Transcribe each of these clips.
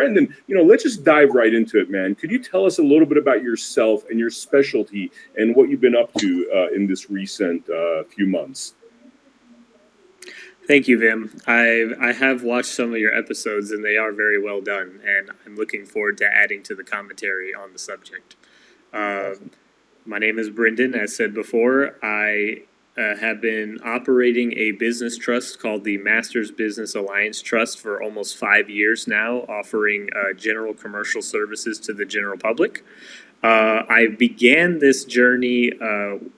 Brendon, let's just dive right into it, man. Could you tell us a little bit about yourself and your specialty and what you've been up to in this recent few months? Thank you, Vim. I have watched some of your episodes, and they are very well done, and I'm looking forward to adding to the commentary on the subject. Uh, my name is Brendan. As said before, I have been operating a business trust called the Masters Business Alliance Trust for almost 5 years now, offering general commercial services to the general public. I began this journey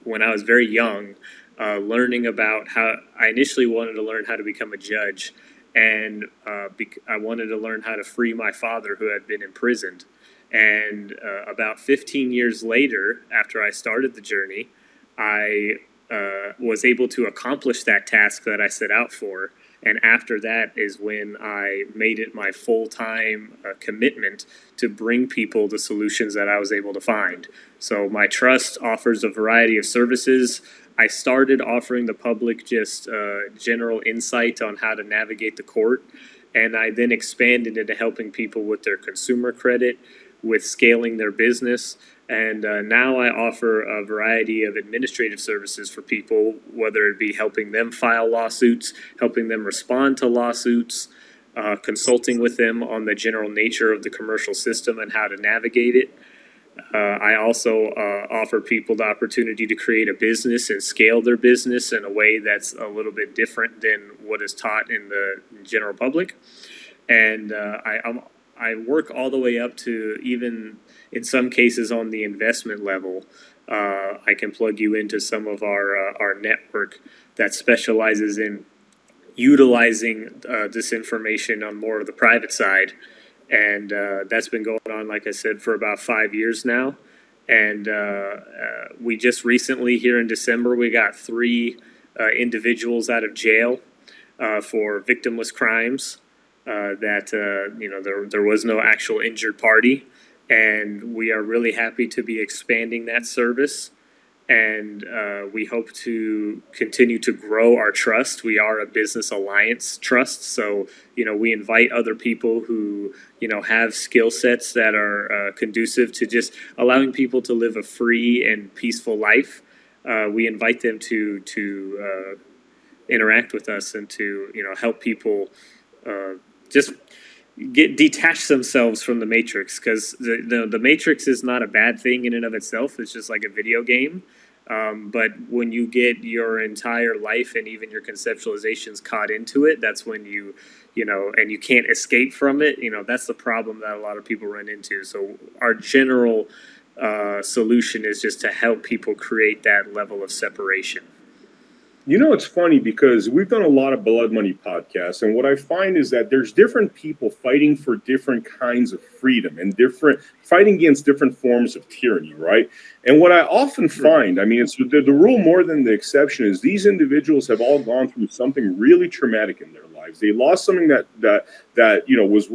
when I was very young, learning about how I initially wanted to learn how to become a judge, and I wanted to learn how to free my father who had been imprisoned. And about 15 years later, after I started the journey, I was able to accomplish that task that I set out for. And after that is when I made it my full-time commitment to bring people the solutions that I was able to find. So my trust offers a variety of services. I started offering the public just general insight on how to navigate the court, and I then expanded into helping people with their consumer credit, with scaling their business, and now I offer a variety of administrative services for people, whether it be helping them file lawsuits, helping them respond to lawsuits, consulting with them on the general nature of the commercial system and how to navigate it. I also offer people the opportunity to create a business and scale their business in a way that's a little bit different than what is taught in the general public. And I work all the way up to, even in some cases on the investment level. I can plug you into some of our network that specializes in utilizing this information on more of the private side. And that's been going on, like I said, for about 5 years now. And we just recently, here in December, we got three individuals out of jail for victimless crimes. There was no actual injured party, and we are really happy to be expanding that service. And we hope to continue to grow our trust. We are a business alliance trust, so we invite other people who have skill sets that are conducive to just allowing people to live a free and peaceful life. We invite them to interact with us and to help people just detach themselves from the matrix, because the matrix is not a bad thing in and of itself. It's just like a video game. But when you get your entire life and even your conceptualizations caught into it, that's when and you can't escape from it. That's the problem that a lot of people run into. So our general solution is just to help people create that level of separation. It's funny because we've done a lot of Blood Money podcasts, and what I find is that there's different people fighting for different kinds of freedom and fighting against different forms of tyranny, right? And what I often find, it's the rule more than the exception, is these individuals have all gone through something really traumatic in their lives. They lost something that was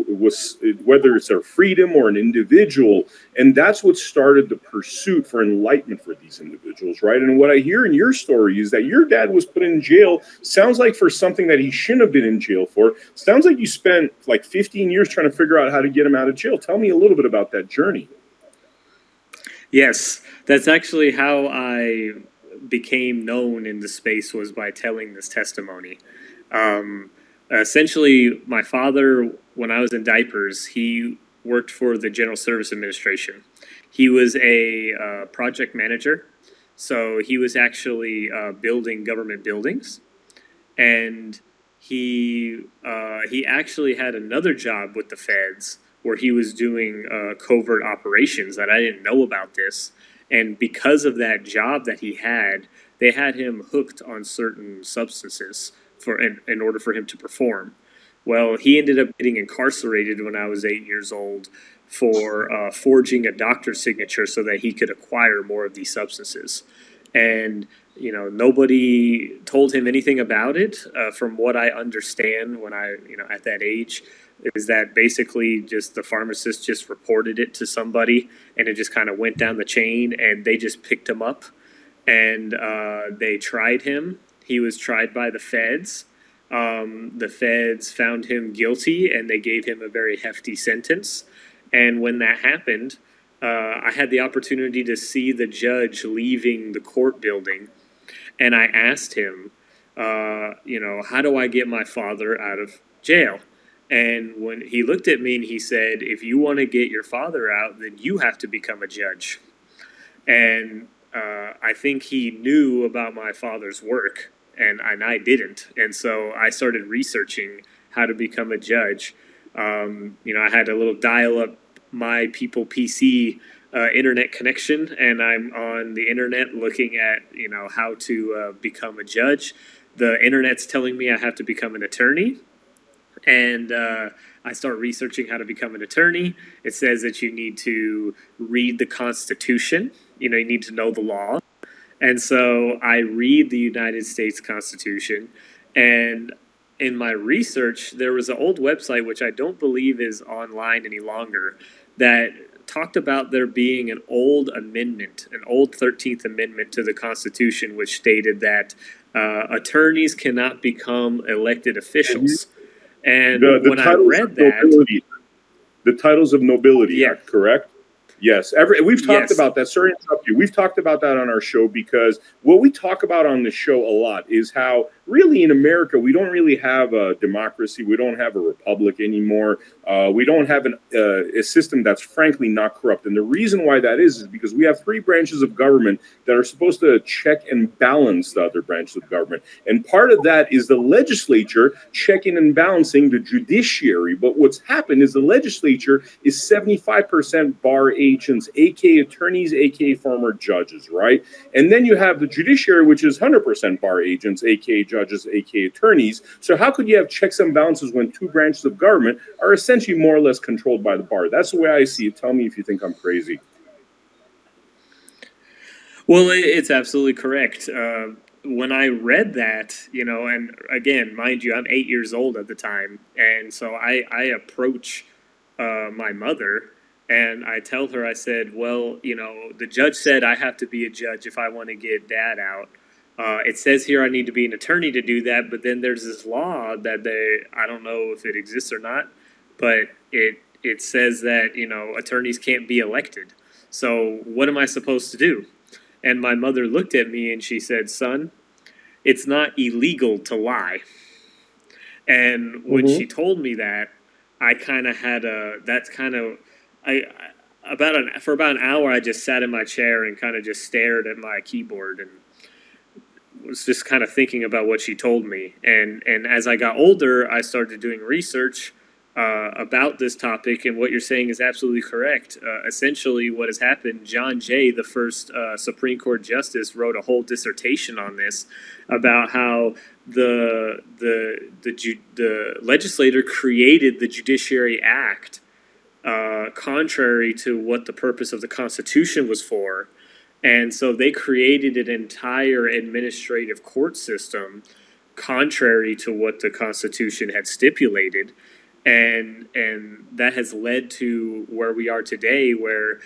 whether it's their freedom or an individual, and that's what started the pursuit for enlightenment for these individuals, right? And what I hear in your story is that your dad was put in jail, sounds like for something that he shouldn't have been in jail for. Sounds like you spent like 15 years trying to figure out how to get him out of jail. Tell me a little bit about that journey. Yes, that's actually how I became known in the space, was by telling this testimony. Essentially, my father, when I was in diapers, he worked for the General Service Administration. He was a project manager, so he was actually building government buildings, and he actually had another job with the feds where he was doing covert operations that I didn't know about this. And because of that job that he had, they had him hooked on certain substances in order for him to perform. Well, he ended up getting incarcerated when I was 8 years old for forging a doctor's signature so that he could acquire more of these substances. And nobody told him anything about it. From what I understand, when I at that age, is that basically just the pharmacist just reported it to somebody, and it just kind of went down the chain, and they just picked him up, and they tried him. He was tried by the feds. The feds found him guilty and they gave him a very hefty sentence. And when that happened, I had the opportunity to see the judge leaving the court building, and I asked him, how do I get my father out of jail? And when he looked at me and he said, if you want to get your father out, then you have to become a judge. And I think he knew about my father's work, and I didn't. And so I started researching how to become a judge. I had a little dial-up My People PC internet connection, and I'm on the internet looking at how to become a judge. The internet's telling me I have to become an attorney, and I start researching how to become an attorney. It says that you need to read the Constitution. You need to know the law. And so I read the United States Constitution, and in my research, there was an old website, which I don't believe is online any longer, that talked about there being an old amendment, an old 13th Amendment to the Constitution, which stated that attorneys cannot become elected officials. And the when I read that, nobility, the titles of nobility, yeah, correct? Yes, we've talked about that. Sorry to interrupt you. We've talked about that on our show, because what we talk about on the show a lot is how really in America we don't really have a democracy. We don't have a republic anymore. We don't have a system that's frankly not corrupt. And the reason why that is because we have three branches of government that are supposed to check and balance the other branches of government. And part of that is the legislature checking and balancing the judiciary. But what's happened is the legislature is 75% bar agents, aka attorneys, aka former judges, right? And then you have the judiciary, which is 100% bar agents, aka judges, aka attorneys. So how could you have checks and balances when two branches of government are essentially more or less controlled by the bar? That's the way I see it. Tell me if you think I'm crazy. Well, it's absolutely correct. When I read that, and again, mind you, I'm 8 years old at the time, and so I approach my mother, and I tell her, I said, well, the judge said I have to be a judge if I want to get dad out. It says here I need to be an attorney to do that, but then there's this law that I don't know if it exists or not, but it says that, attorneys can't be elected. So what am I supposed to do? And my mother looked at me and she said, son, it's not illegal to lie. And when she told me that, I kind of had for about an hour, I just sat in my chair and kind of just stared at my keyboard and was just kind of thinking about what she told me. And as I got older, I started doing research about this topic, and what you're saying is absolutely correct. Essentially, what has happened, John Jay, the first Supreme Court justice, wrote a whole dissertation on this about how the legislator created the Judiciary Act contrary to what the purpose of the Constitution was for. And so they created an entire administrative court system contrary to what the Constitution had stipulated. And that has led to where we are today, where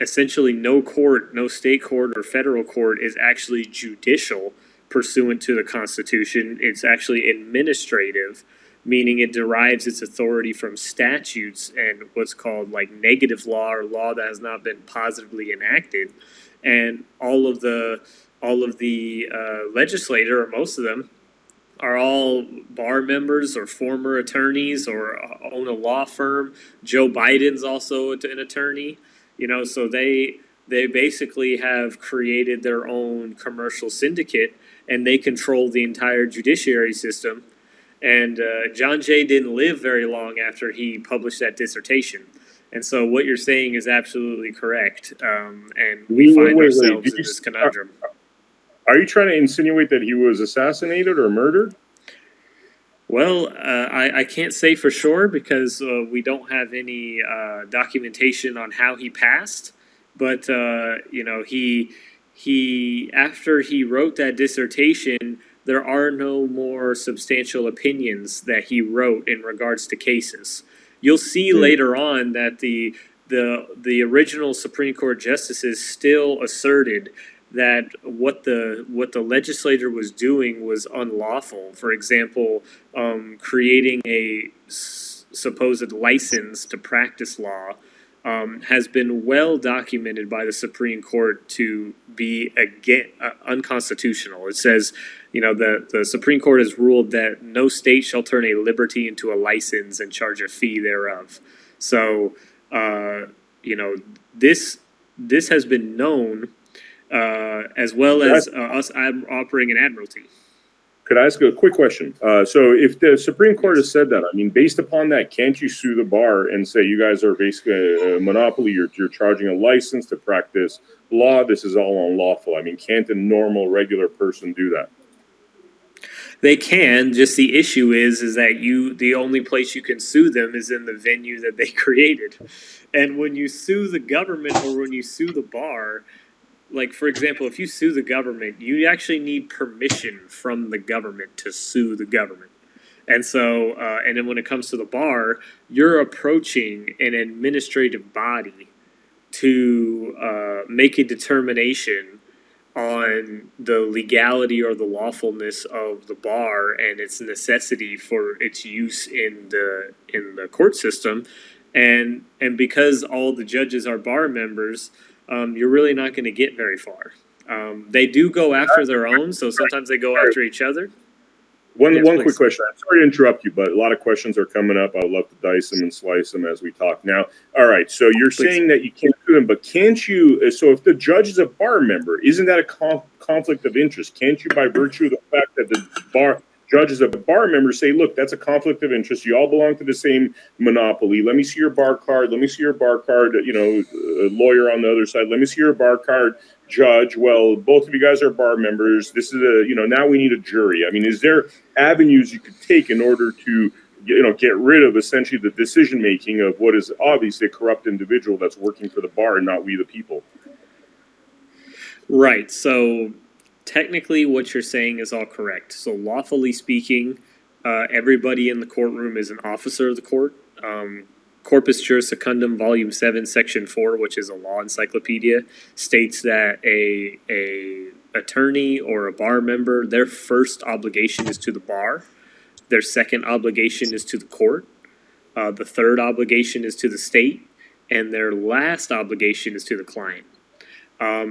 essentially no court, no state court or federal court is actually judicial pursuant to the Constitution. It's actually administrative, meaning it derives its authority from statutes and what's called like negative law, or law that has not been positively enacted. And all of the legislator, or most of them, are all bar members or former attorneys or own a law firm. Joe Biden's also an attorney, so they basically have created their own commercial syndicate, and they control the entire judiciary system. And John Jay didn't live very long after he published that dissertation. And so what you're saying is absolutely correct. And we find ourselves in this conundrum. Are you trying to insinuate that he was assassinated or murdered? Well, I can't say for sure because we don't have any documentation on how he passed. But, he after he wrote that dissertation, there are no more substantial opinions that he wrote in regards to cases. You'll see later on that the original Supreme Court justices still asserted that what the legislator was doing was unlawful. For example, creating a supposed license to practice law has been well documented by the Supreme Court to be again unconstitutional. It says, the Supreme Court has ruled that no state shall turn a liberty into a license and charge a fee thereof. So, this has been known, as well as us operating an admiralty. Could I ask a quick question? So if the Supreme Court has said that, I mean, based upon that, can't you sue the bar and say you guys are basically a monopoly? You're charging a license to practice law. This is all unlawful. I mean, can't a normal, regular person do that? They can. Just the issue is that the only place you can sue them is in the venue that they created. And when you sue the government or when you sue the bar, like, for example, if you sue the government, you actually need permission from the government to sue the government. And so, and then when it comes to the bar, you're approaching an administrative body to make a determination on the legality or the lawfulness of the bar and its necessity for its use in the court system. And because all the judges are bar members, you're really not going to get very far. They do go after their own, so sometimes they go after each other. One quick question. I'm sorry to interrupt you, but a lot of questions are coming up. I would love to dice them and slice them as we talk now. All right, so you're saying that you can't do them, but can't you? So if the judge is a bar member, isn't that a conflict of interest? Can't you, by virtue of the fact that the bar judge is a bar member, say, look, that's a conflict of interest. You all belong to the same monopoly. Let me see your bar card. Let me see your bar card. A lawyer on the other side. Let me see your bar card. Judge, well, both of you guys are bar members. This is now we need a jury. I mean, is there avenues you could take in order to, get rid of essentially the decision making of what is obviously a corrupt individual that's working for the bar and not we the people? Right. So technically what you're saying is all correct. So lawfully speaking, everybody in the courtroom is an officer of the court. Corpus Juris Secundum, Volume 7, Section 4, which is a law encyclopedia, states that a attorney or a bar member, their first obligation is to the bar. Their second obligation is to the court. The third obligation is to the state. And their last obligation is to the client.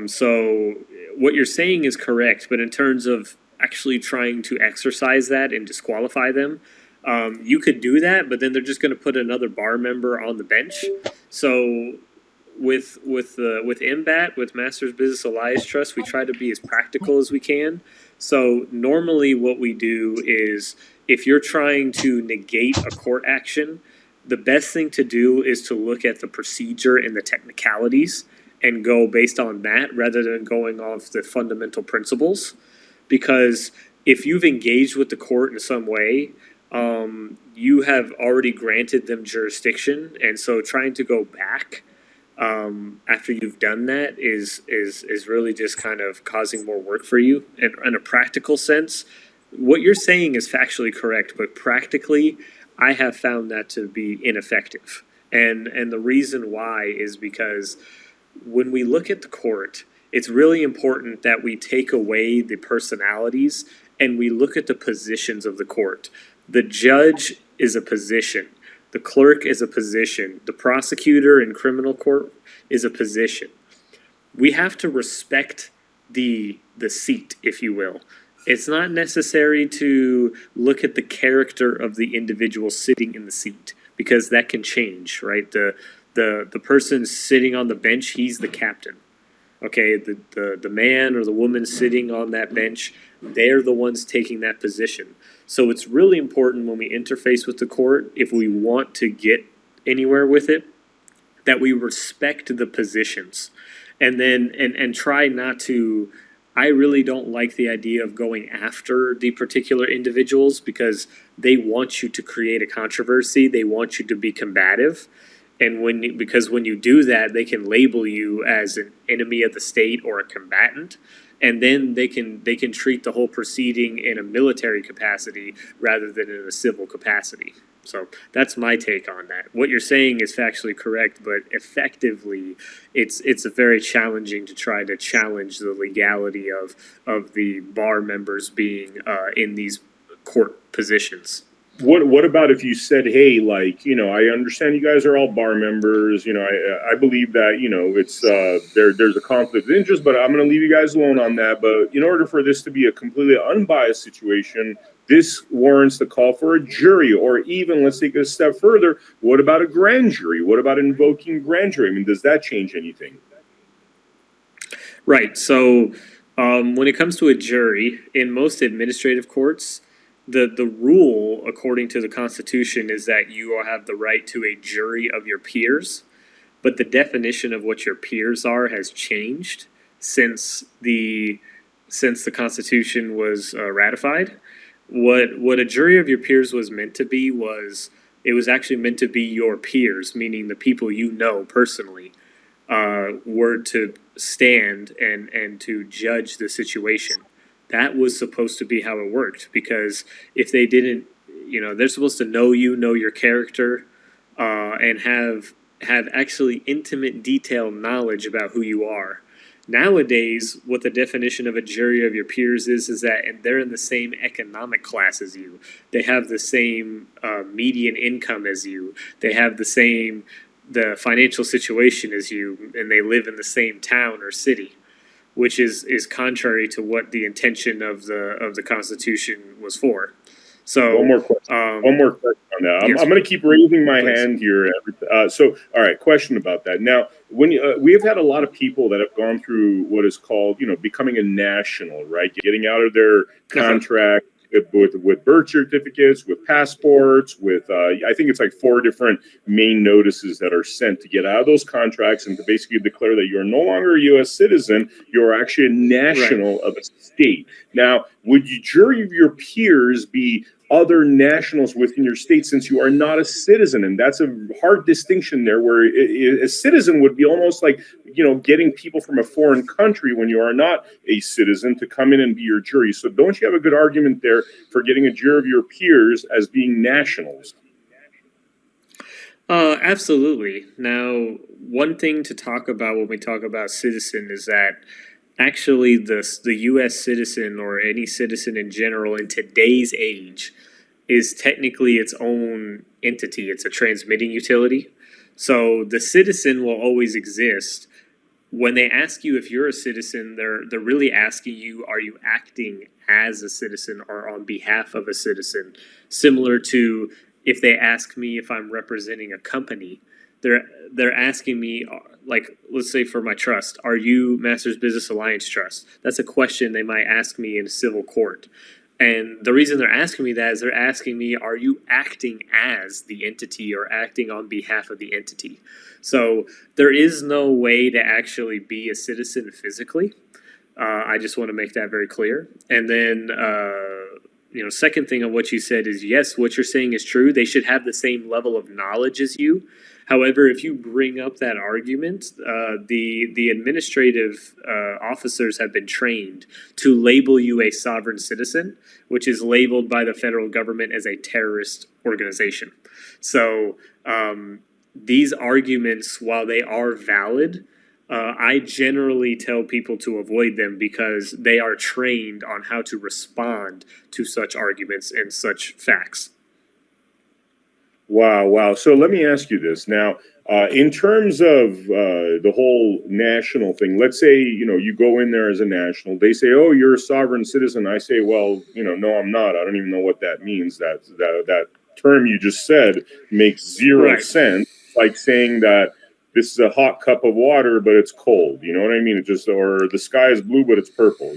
So what you're saying is correct, but in terms of actually trying to exercise that and disqualify them, you could do that, but then they're just going to put another bar member on the bench. So with MBAT, with Masters Business Alliance Trust, we try to be as practical as we can. So normally what we do is, if you're trying to negate a court action, the best thing to do is to look at the procedure and the technicalities and go based on that rather than going off the fundamental principles. Because if you've engaged with the court in some way, you have already granted them jurisdiction, and so trying to go back after you've done that is really just kind of causing more work for you. And in a practical sense, what you're saying is factually correct, but practically, I have found that to be ineffective. And the reason why is because when we look at the court, it's really important that we take away the personalities and we look at the positions of the court. The judge is a position. The clerk is a position. The prosecutor in criminal court is a position. We have to respect the seat, if you will. It's not necessary to look at the character of the individual sitting in the seat, because that can change, right? The person sitting on the bench, he's the captain. Okay, the man or the woman sitting on that bench, they're the ones taking that position. So it's really important when we interface with the court, if we want to get anywhere with it, that we respect the positions. And then and try not to. I really don't like the idea of going after the particular individuals, because they want you to create a controversy. They want you to be combative. And because when you do that, they can label you as an enemy of the state or a combatant, and then they can treat the whole proceeding in a military capacity rather than in a civil capacity. So that's my take on that. What you're saying is factually correct, but effectively, it's very challenging to try to challenge the legality of the bar members being in these court positions. What about if you said, hey, like, I understand you guys are all bar members, I believe that, it's there's a conflict of interest, but I'm going to leave you guys alone on that. But in order for this to be a completely unbiased situation, this warrants the call for a jury, or even, let's take it a step further, what about a grand jury? What about invoking grand jury? I mean, does that change anything? Right. So when it comes to a jury, in most administrative courts, the rule according to the Constitution is that you have the right to a jury of your peers, but the definition of what your peers are has changed since the Constitution was ratified. What a jury of your peers was meant to be was it was actually meant to be your peers, meaning the people you know personally, were to stand and to judge the situation. That was supposed to be how it worked, because if they didn't, they're supposed to know you, know your character, and have actually intimate, detailed knowledge about who you are. Nowadays, what the definition of a jury of your peers is that they're in the same economic class as you. They have the same median income as you. They have the financial situation as you, and they live in the same town or city, which is contrary to what the intention of the Constitution was for. So One more question. One more question on that. yes, I'm going to keep raising my please. hand here. So, all right, question about that. Now, when we have had a lot of people that have gone through what is called, becoming a national, right? Getting out of their contract with birth certificates, with passports, with I think it's like 4 different main notices that are sent to get out of those contracts and to basically declare that you're no longer a U.S. citizen. You're actually a national of a state. Now, would you jury of your peers be other nationals within your state, since you are not a citizen? And that's a hard distinction there, where a citizen would be almost like, getting people from a foreign country when you are not a citizen to come in and be your jury. So don't you have a good argument there for getting a jury of your peers as being nationals? Absolutely. Now, one thing to talk about when we talk about citizen is that actually the U.S. citizen, or any citizen in general in today's age, is technically its own entity. It's a transmitting utility. So the citizen will always exist. When they ask you if you're a citizen, they're really asking you, are you acting as a citizen or on behalf of a citizen? Similar to if they ask me if I'm representing a company, they're asking me, like, let's say for my trust, are you Masters Business Alliance Trust? That's a question they might ask me in a civil court. And the reason they're asking me that is they're asking me, are you acting as the entity or acting on behalf of the entity? So there is no way to actually be a citizen physically. I just want to make that very clear. And then, second thing on what you said is, yes, what you're saying is true. They should have the same level of knowledge as you. However, if you bring up that argument, the administrative officers have been trained to label you a sovereign citizen, which is labeled by the federal government as a terrorist organization. So these arguments, while they are valid, I generally tell people to avoid them because they are trained on how to respond to such arguments and such facts. Wow. So let me ask you this now. In terms of the whole national thing, let's say, you go in there as a national. They say, oh, you're a sovereign citizen. I say, well, no, I'm not. I don't even know what that means. That term you just said makes zero sense. Like saying that this is a hot cup of water, but it's cold. You know what I mean? Or the sky is blue, but it's purple,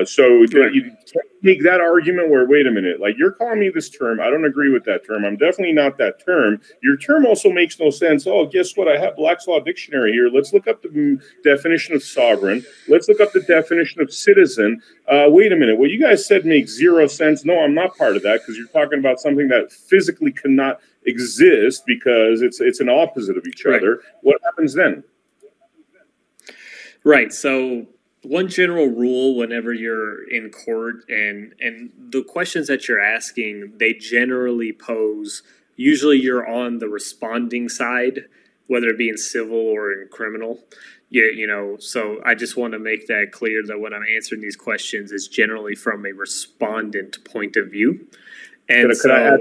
So you can't make that argument where, wait a minute, like, you're calling me this term. I don't agree with that term. I'm definitely not that term. Your term also makes no sense. Oh, guess what? I have Black's Law Dictionary here. Let's look up the definition of sovereign. Let's look up the definition of citizen. Wait a minute. What you guys said makes zero sense. No, I'm not part of that, because you're talking about something that physically cannot exist because it's an opposite of each other. What happens then? Right. So one general rule whenever you're in court and the questions that you're asking, they generally pose, usually you're on the responding side, whether it be in civil or in criminal. So I just want to make that clear that when I'm answering these questions is generally from a respondent point of view. And Could I add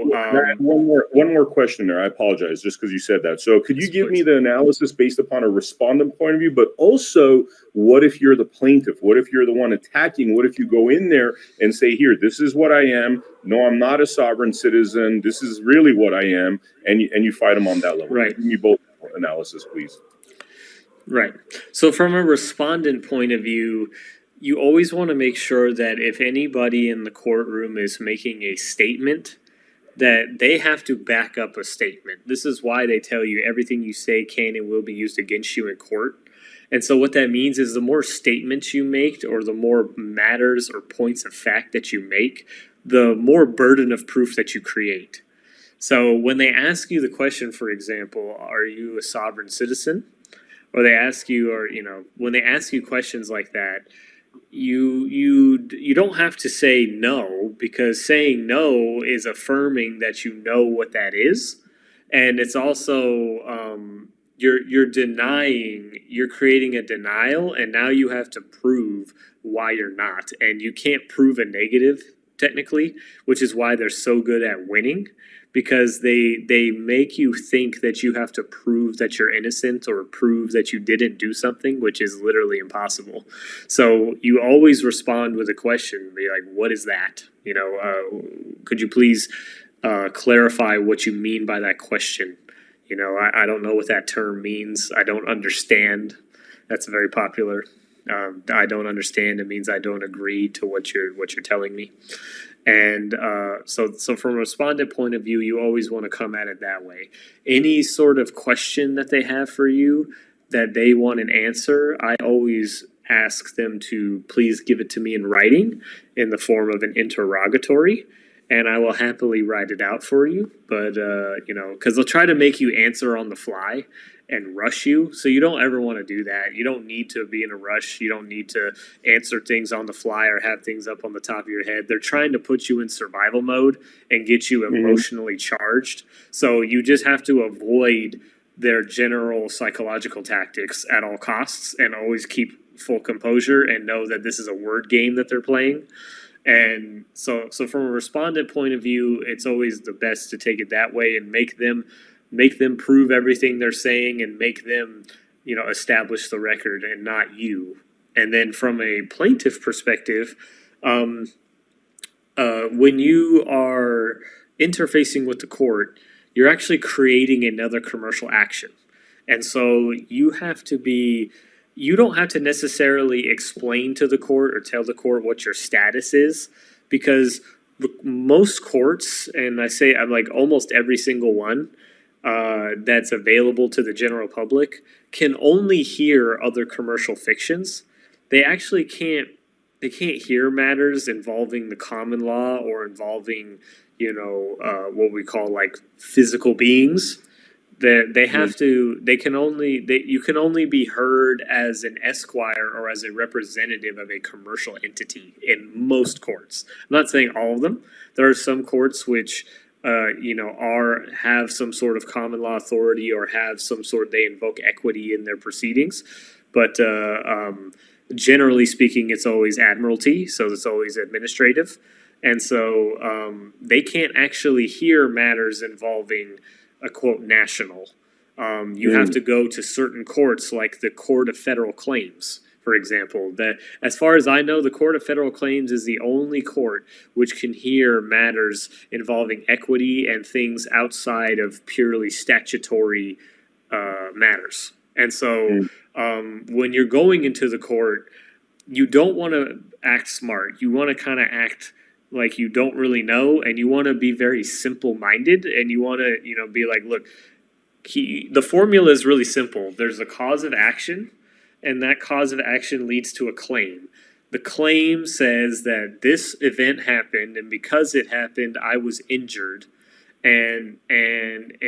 one more question there? I apologize, just because you said that. So could you give me the analysis based upon a respondent point of view, but also what if you're the plaintiff? What if you're the one attacking? What if you go in there and say, here, this is what I am. No, I'm not a sovereign citizen. This is really what I am. And you fight them on that level. Right. Give me both analysis, please. Right. So from a respondent point of view, you always want to make sure that if anybody in the courtroom is making a statement, that they have to back up a statement. This is why they tell you everything you say can and will be used against you in court. And so what that means is the more statements you make or the more matters or points of fact that you make, the more burden of proof that you create. So when they ask you the question, for example, are you a sovereign citizen? Or they ask you, or when they ask you questions like that, you don't have to say no, because saying no is affirming that you know what that is, and it's also you're denying, you're creating a denial, and now you have to prove why you're not, and you can't prove a negative technically, which is why they're so good at winning, because they make you think that you have to prove that you're innocent or prove that you didn't do something, which is literally impossible. So you always respond with a question, be like, what is that? Could you please clarify what you mean by that question? I don't know what that term means. I don't understand. That's very popular. I don't understand. It means I don't agree to what you're telling me. And so from a respondent point of view, you always want to come at it that way. Any sort of question that they have for you that they want an answer, I always ask them to please give it to me in writing in the form of an interrogatory, and I will happily write it out for you. But, because they'll try to make you answer on the fly and rush you. So you don't ever want to do that. You don't need to be in a rush. You don't need to answer things on the fly or have things up on the top of your head. They're trying to put you in survival mode and get you emotionally charged. So you just have to avoid their general psychological tactics at all costs and always keep full composure and know that this is a word game that they're playing. And so from a respondent point of view, it's always the best to take it that way and make them prove everything they're saying and make them, establish the record and not you. And then from a plaintiff perspective, when you are interfacing with the court, you're actually creating another commercial action. And so you don't have to necessarily explain to the court or tell the court what your status is, because most courts, and I say I'm like almost every single one, that's available to the general public, can only hear other commercial fictions. They actually can't hear matters involving the common law or involving what we call like physical beings. They have to. You can only be heard as an esquire or as a representative of a commercial entity in most courts. I'm not saying all of them. There are some courts which have some sort of common law authority or have some sort, they invoke equity in their proceedings, but generally speaking, it's always admiralty, so it's always administrative, and so they can't actually hear matters involving a quote national. You have to go to certain courts like the Court of Federal Claims, for example. That, as far as I know, the Court of Federal Claims is the only court which can hear matters involving equity and things outside of purely statutory matters. And so when you're going into the court, you don't want to act smart. You want to kind of act like you don't really know, and you want to be very simple-minded, and you want to, be like, look, the formula is really simple. There's a cause of action, and that cause of action leads to a claim. The claim says that this event happened, and because it happened, I was injured, and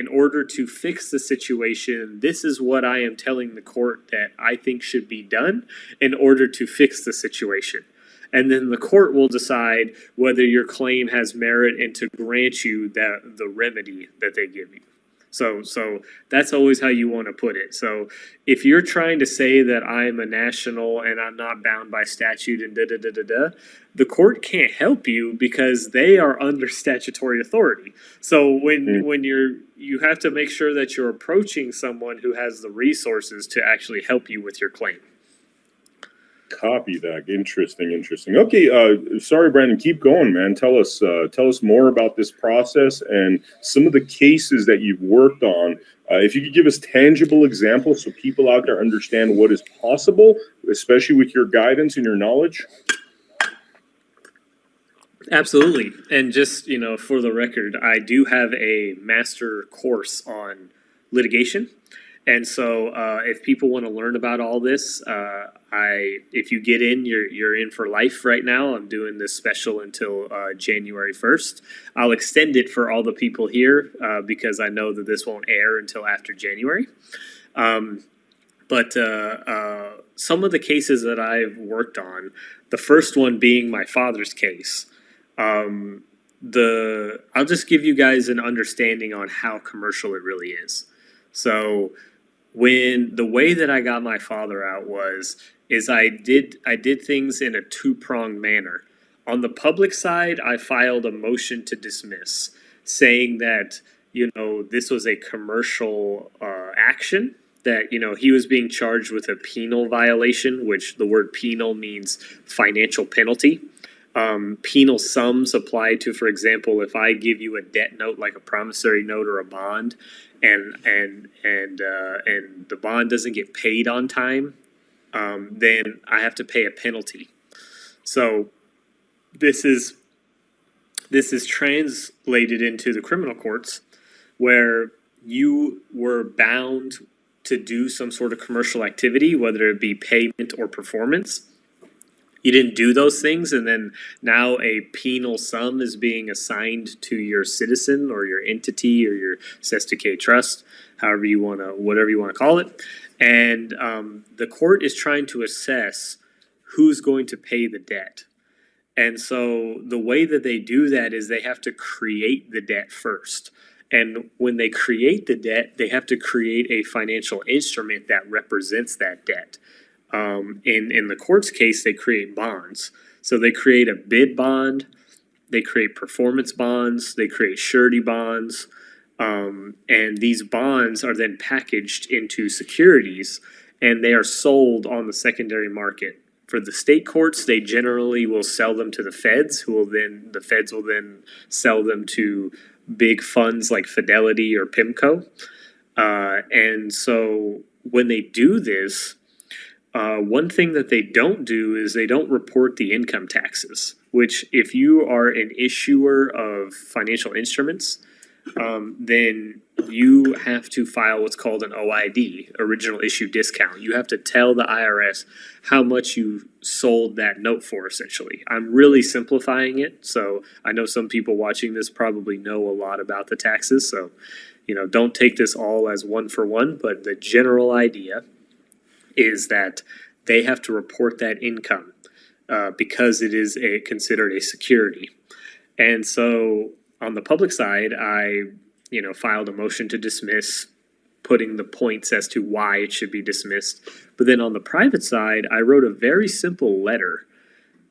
in order to fix the situation, this is what I am telling the court that I think should be done in order to fix the situation. And then the court will decide whether your claim has merit and to grant you the remedy that they give you. So that's always how you want to put it. So if you're trying to say that I'm a national and I'm not bound by statute and the court can't help you because they are under statutory authority. So when you have to make sure that you're approaching someone who has the resources to actually help you with your claim. Copy that. Interesting. Okay, sorry, Brandon. Keep going, man. Tell us more about this process and some of the cases that you've worked on. If you could give us tangible examples so people out there understand what is possible, especially with your guidance and your knowledge. Absolutely. And just, for the record, I do have a master course on litigation. And so if people want to learn about all this, if you get in, you're in for life right now. I'm doing this special until January 1st. I'll extend it for all the people here because I know that this won't air until after January. But some of the cases that I've worked on, the first one being my father's case, I'll just give you guys an understanding on how commercial it really is. So when the way that I got my father out is I did things in a two-pronged manner. On the public side, I filed a motion to dismiss, saying that this was a commercial action, that he was being charged with a penal violation, which the word penal means financial penalty. Penal sums apply to, for example, if I give you a debt note like a promissory note or a bond, and the bond doesn't get paid on time, then I have to pay a penalty. So this is translated into the criminal courts, where you were bound to do some sort of commercial activity, whether it be payment or performance. You didn't do those things, and then now a penal sum is being assigned to your citizen or your entity or your sesticade trust, whatever you want to call it. And the court is trying to assess who's going to pay the debt. And so the way that they do that is they have to create the debt first. And when they create the debt, they have to create a financial instrument that represents that debt. In the court's case, they create bonds. So they create a bid bond, they create performance bonds, they create surety bonds, and these bonds are then packaged into securities, and they are sold on the secondary market. For the state courts, they generally will sell them to the feds, the feds will then sell them to big funds like Fidelity or PIMCO. And so when they do this, one thing that they don't do is they don't report the income taxes, which if you are an issuer of financial instruments, then you have to file what's called an OID, original issue discount. You have to tell the IRS how much you sold that note for, essentially. I'm really simplifying it, so I know some people watching this probably know a lot about the taxes, so don't take this all as one for one, but the general idea is that they have to report that income because it is considered a security. And so on the public side, I filed a motion to dismiss, putting the points as to why it should be dismissed. But then on the private side, I wrote a very simple letter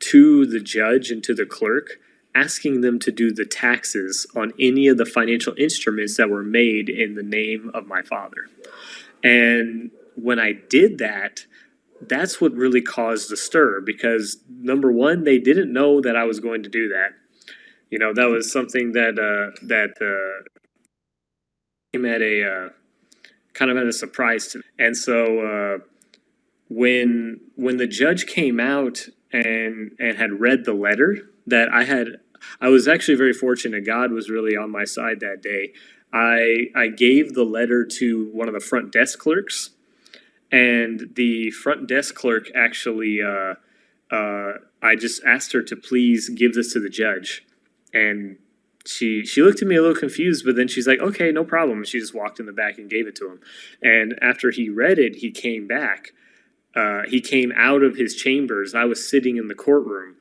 to the judge and to the clerk asking them to do the taxes on any of the financial instruments that were made in the name of my father. And when I did that, that's what really caused a stir, because number one, they didn't know that I was going to do that. That was something that came at a kind of at a surprise to me. And so when the judge came out and had read the letter that I was actually very fortunate. God was really on my side that day. I gave the letter to one of the front desk clerks. And the front desk clerk actually, I just asked her to please give this to the judge. And she looked at me a little confused, but then she's like, okay, no problem. She just walked in the back and gave it to him. And after he read it, he came back. He came out of his chambers. I was sitting in the courtroom,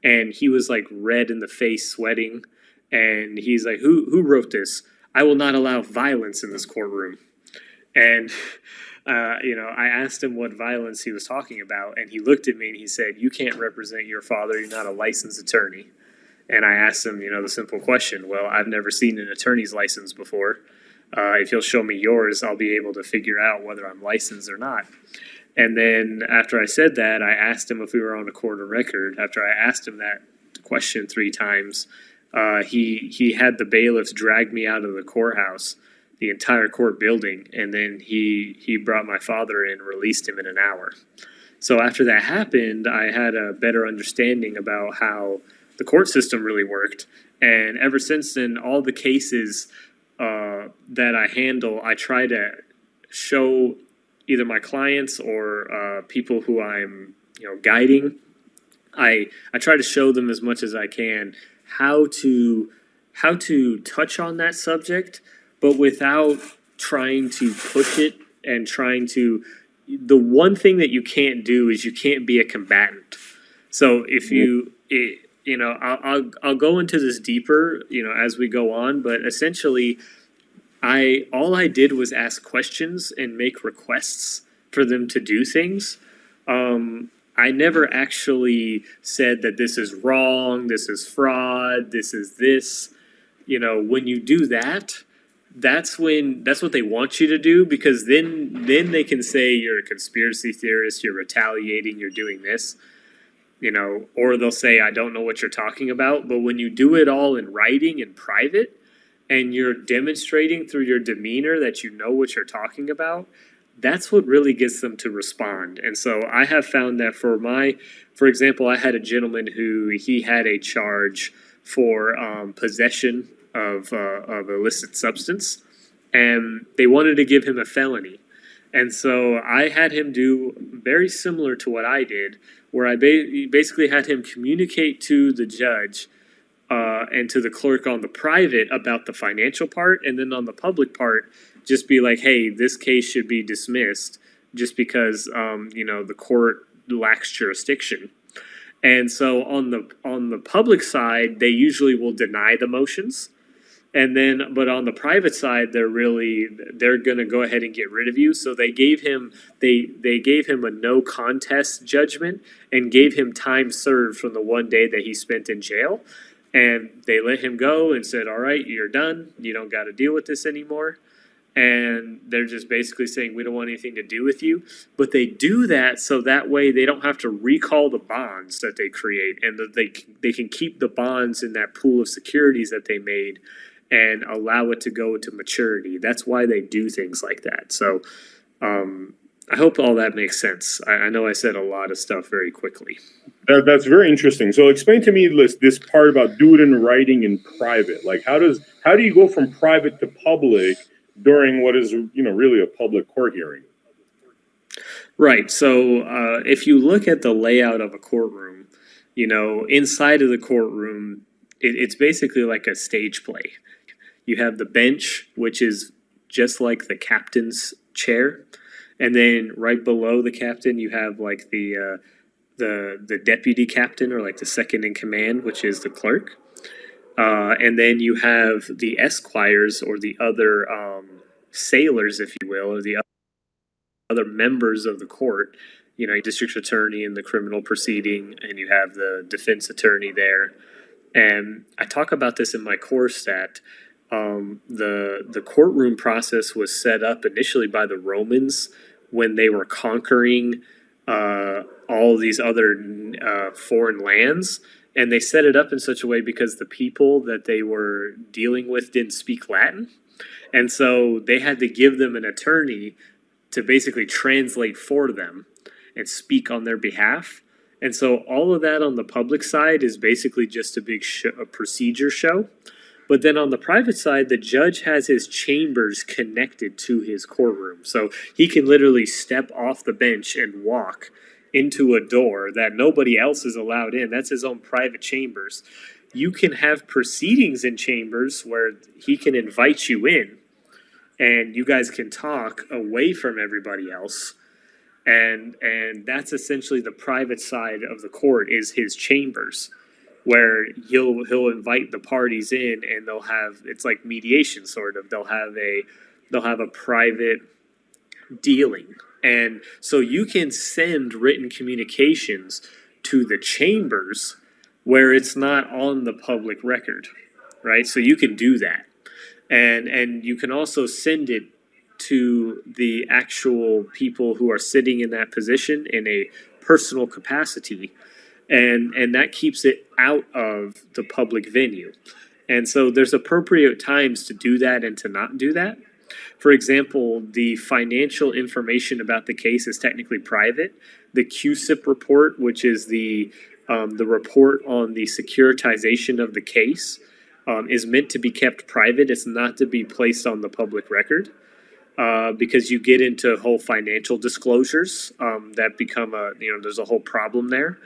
and he was like red in the face, sweating. And he's like, who wrote this? I will not allow violence in this courtroom. And I asked him what violence he was talking about, and he looked at me and he said, you can't represent your father. You're not a licensed attorney. And I asked him, the simple question, well, I've never seen an attorney's license before. If you'll show me yours, I'll be able to figure out whether I'm licensed or not. And then after I said that, I asked him if we were on a court of record. After I asked him that question 3 times, he had the bailiffs drag me out of the courthouse, the entire court building, and then he brought my father in, released him in an hour. So after that happened, I had a better understanding about how the court system really worked. And ever since then, all the cases that I handle, I try to show either my clients or people who I'm guiding. I try to show them as much as I can how to touch on that subject, but without trying to push it and trying to. The one thing that you can't do is you can't be a combatant. So if I'll go into this deeper, as we go on, but essentially, all I did was ask questions and make requests for them to do things. I never actually said that this is wrong, this is fraud, this is this. When you do that, that's what they want you to do, because then they can say you're a conspiracy theorist, you're retaliating, you're doing this. Or they'll say, I don't know what you're talking about. But when you do it all in writing in private and you're demonstrating through your demeanor that you know what you're talking about, that's what really gets them to respond. And so I have found that for example, I had a gentleman who he had a charge for possession of illicit substance, and they wanted to give him a felony. And so I had him do very similar to what I did, where I basically had him communicate to the judge and to the clerk on the private about the financial part, and then on the public part, just be like, hey, this case should be dismissed just because the court lacks jurisdiction. And so on the public side, they usually will deny the motions. But on the private side, they're going to go ahead and get rid of you. So they gave him a no contest judgment and gave him time served from the one day that he spent in jail. And they let him go and said, all right, you're done. You don't got to deal with this anymore. And they're just basically saying, we don't want anything to do with you. But they do that so that way they don't have to recall the bonds that they create, and that they can keep the bonds in that pool of securities that they made and allow it to go to maturity. That's why they do things like that. So I hope all that makes sense. I know I said a lot of stuff very quickly. That's very interesting. So explain to me this part about do it in writing in private. Like how do you go from private to public during what is really a public court hearing? Right. So if you look at the layout of a courtroom, inside of the courtroom, it's basically like a stage play. You have the bench, which is just like the captain's chair, and then right below the captain, you have like the deputy captain, or like the second in command, which is the clerk, and then you have the esquires, or the other sailors, if you will, or the other members of the court. District attorney in the criminal proceeding, and you have the defense attorney there. And I talk about this in my course that the courtroom process was set up initially by the Romans when they were conquering all these other foreign lands. And they set it up in such a way because the people that they were dealing with didn't speak Latin. And so they had to give them an attorney to basically translate for them and speak on their behalf. And so all of that on the public side is basically just a big a procedure show. But then on the private side, the judge has his chambers connected to his courtroom. So he can literally step off the bench and walk into a door that nobody else is allowed in. That's his own private chambers. you can have proceedings in chambers where he can invite you in and you guys can talk away from everybody else. And that's essentially the private side of the court is his chambers, where he'll invite the parties in and they'll have, it's like mediation sort of, they'll have a private dealing. And so you can send written communications to the chambers where it's not on the public record, right? So you can do that. And you can also send it to the actual people who are sitting in that position in a personal capacity, and that keeps it out of the public venue. And so there's appropriate times to do that and to not do that. For example, the financial information about the case is technically private. The QSIP report, which is the report on the securitization of the case, is meant to be kept private. It's not to be placed on the public record. Because you get into whole financial disclosures that become there's a whole problem there.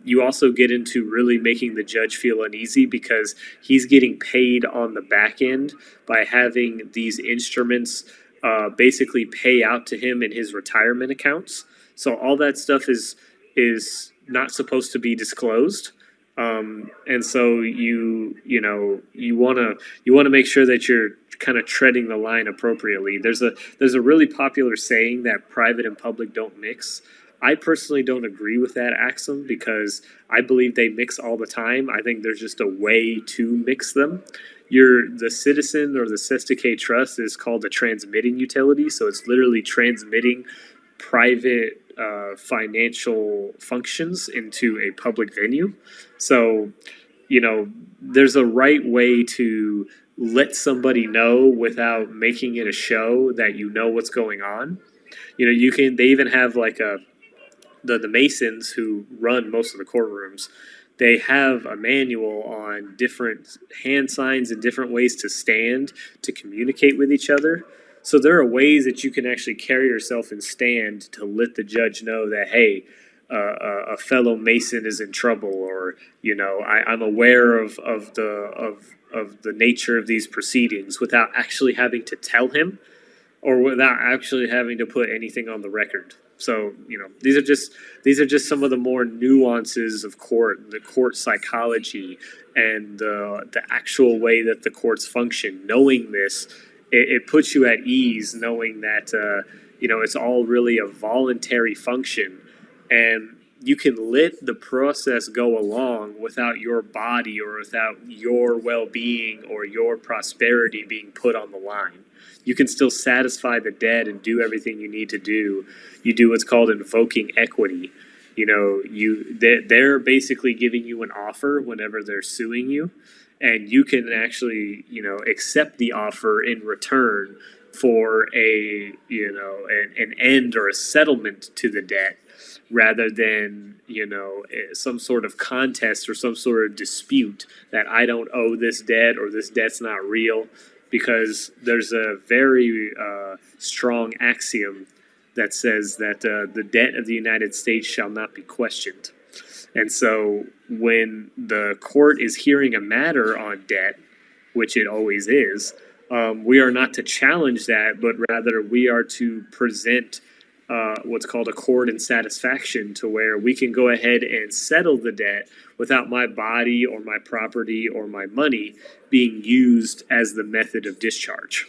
You also get into really making the judge feel uneasy because he's getting paid on the back end by having these instruments basically pay out to him in his retirement accounts. So all that stuff is not supposed to be disclosed. And so you want to make sure that you're kind of treading the line appropriately. There's a really popular saying that private and public don't mix. I personally don't agree with that axiom because I believe they mix all the time. I think there's just a way to mix them. The citizen or the Sestike trust is called a transmitting utility, so it's literally transmitting private financial functions into a public venue. So, there's a right way to let somebody know without making it a show that you know what's going on. They even have like the Masons who run most of the courtrooms. They have a manual on different hand signs and different ways to stand to communicate with each other. So there are ways that you can actually carry yourself and stand to let the judge know that, hey, a fellow Mason is in trouble, or I'm aware of the nature of these proceedings, without actually having to tell him, or without actually having to put anything on the record. So these are just some of the more nuances of court, the court psychology, and the actual way that the courts function. Knowing this, it puts you at ease, knowing that it's all really a voluntary function, and you can let the process go along without your body or without your well-being or your prosperity being put on the line. You can still satisfy the debt and do everything you need to do. You do what's called invoking equity. They're basically giving you an offer whenever they're suing you, and you can actually accept the offer in return for an end or a settlement to the debt, rather than some sort of contest or some sort of dispute that I don't owe this debt or this debt's not real. Because there's a very strong axiom that says that the debt of the United States shall not be questioned. And so when the court is hearing a matter on debt, which it always is, we are not to challenge that, but rather we are to present what's called a court in satisfaction, to where we can go ahead and settle the debt without my body or my property or my money being used as the method of discharge.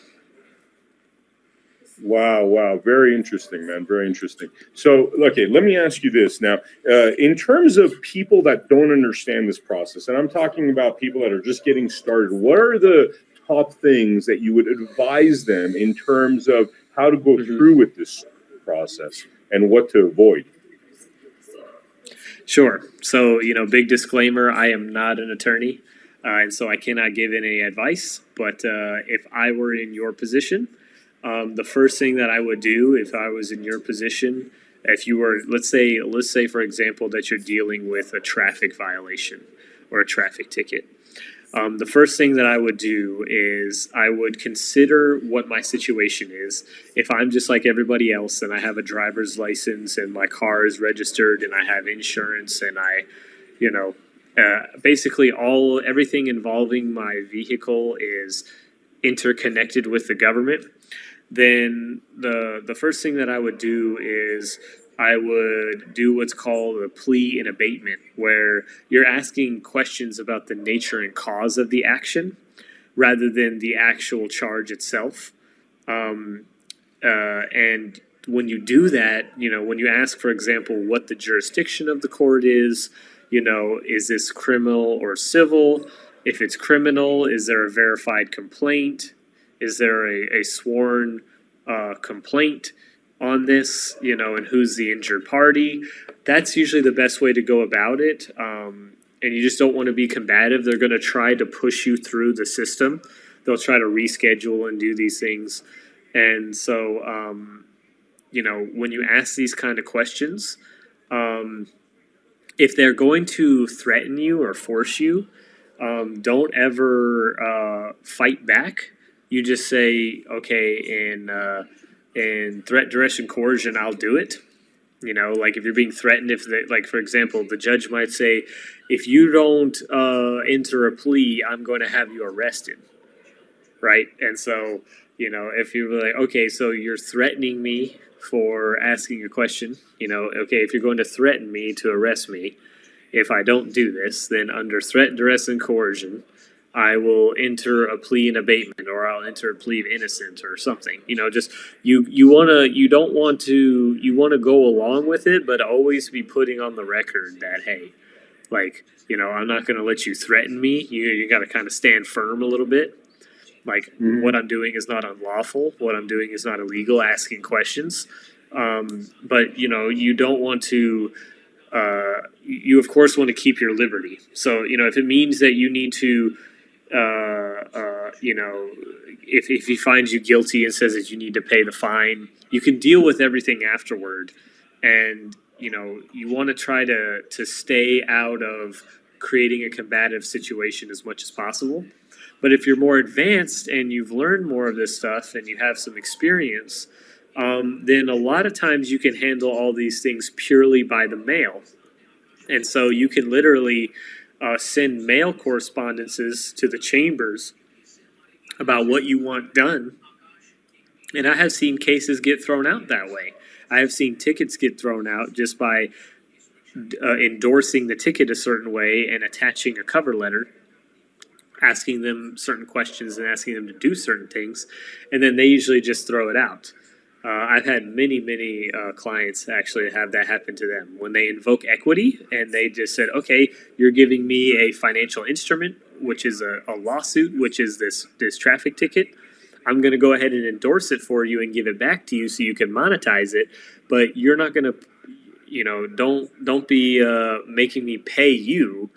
Wow. Very interesting, man. Very interesting. So, okay, let me ask you this now. In terms of people that don't understand this process, and I'm talking about people that are just getting started, what are the top things that you would advise them in terms of how to go through with this process and what to avoid? Sure. So, big disclaimer, I am not an attorney, and so I cannot give any advice. But if I were in your position, the first thing that I would do if I was in your position, if you were, let's say for example, that you're dealing with a traffic violation or a traffic ticket. The first thing that I would do is I would consider what my situation is. If I'm just like everybody else and I have a driver's license and my car is registered and I have insurance and basically everything involving my vehicle is interconnected with the government, then the first thing that I would do is I would do what's called a plea in abatement, where you're asking questions about the nature and cause of the action rather than the actual charge itself. And when you do that, when you ask, for example, what the jurisdiction of the court is, is this criminal or civil? If it's criminal, is there a verified complaint? Is there a sworn complaint on this, and who's the injured party? That's usually the best way to go about it. And you just don't want to be combative. They're going to try to push you through the system. They'll try to reschedule and do these things. And so, when you ask these kind of questions, if they're going to threaten you or force you, don't ever fight back. You just say, okay, in threat, duress, and coercion, I'll do it. Like if you're being threatened, like for example, the judge might say, if you don't enter a plea, I'm going to have you arrested, right? And so, if you're like, okay, so you're threatening me for asking a question, okay, if you're going to threaten me to arrest me, if I don't do this, then under threat, duress, and coercion, I will enter a plea in abatement, or I'll enter a plea of innocence or something. Just you want to go along with it, but always be putting on the record that, hey, like, I'm not going to let you threaten me. You got to kind of stand firm a little bit. Like, what I'm doing is not unlawful. What I'm doing is not illegal, asking questions. But, you don't want to, you of course want to keep your liberty. So, if it means that you need to, if he finds you guilty and says that you need to pay the fine, you can deal with everything afterward. And, you want to try to stay out of creating a combative situation as much as possible. But if you're more advanced and you've learned more of this stuff and you have some experience, then a lot of times you can handle all these things purely by the mail. And so you can literally send mail correspondences to the chambers about what you want done. And I have seen cases get thrown out that way. I have seen tickets get thrown out just by endorsing the ticket a certain way and attaching a cover letter, asking them certain questions and asking them to do certain things, and then they usually just throw it out. I've had many clients actually have that happen to them when they invoke equity and they just said, okay, you're giving me a financial instrument, which is a lawsuit, which is this traffic ticket. I'm going to go ahead and endorse it for you and give it back to you so you can monetize it, but you're not going to, don't be making me pay you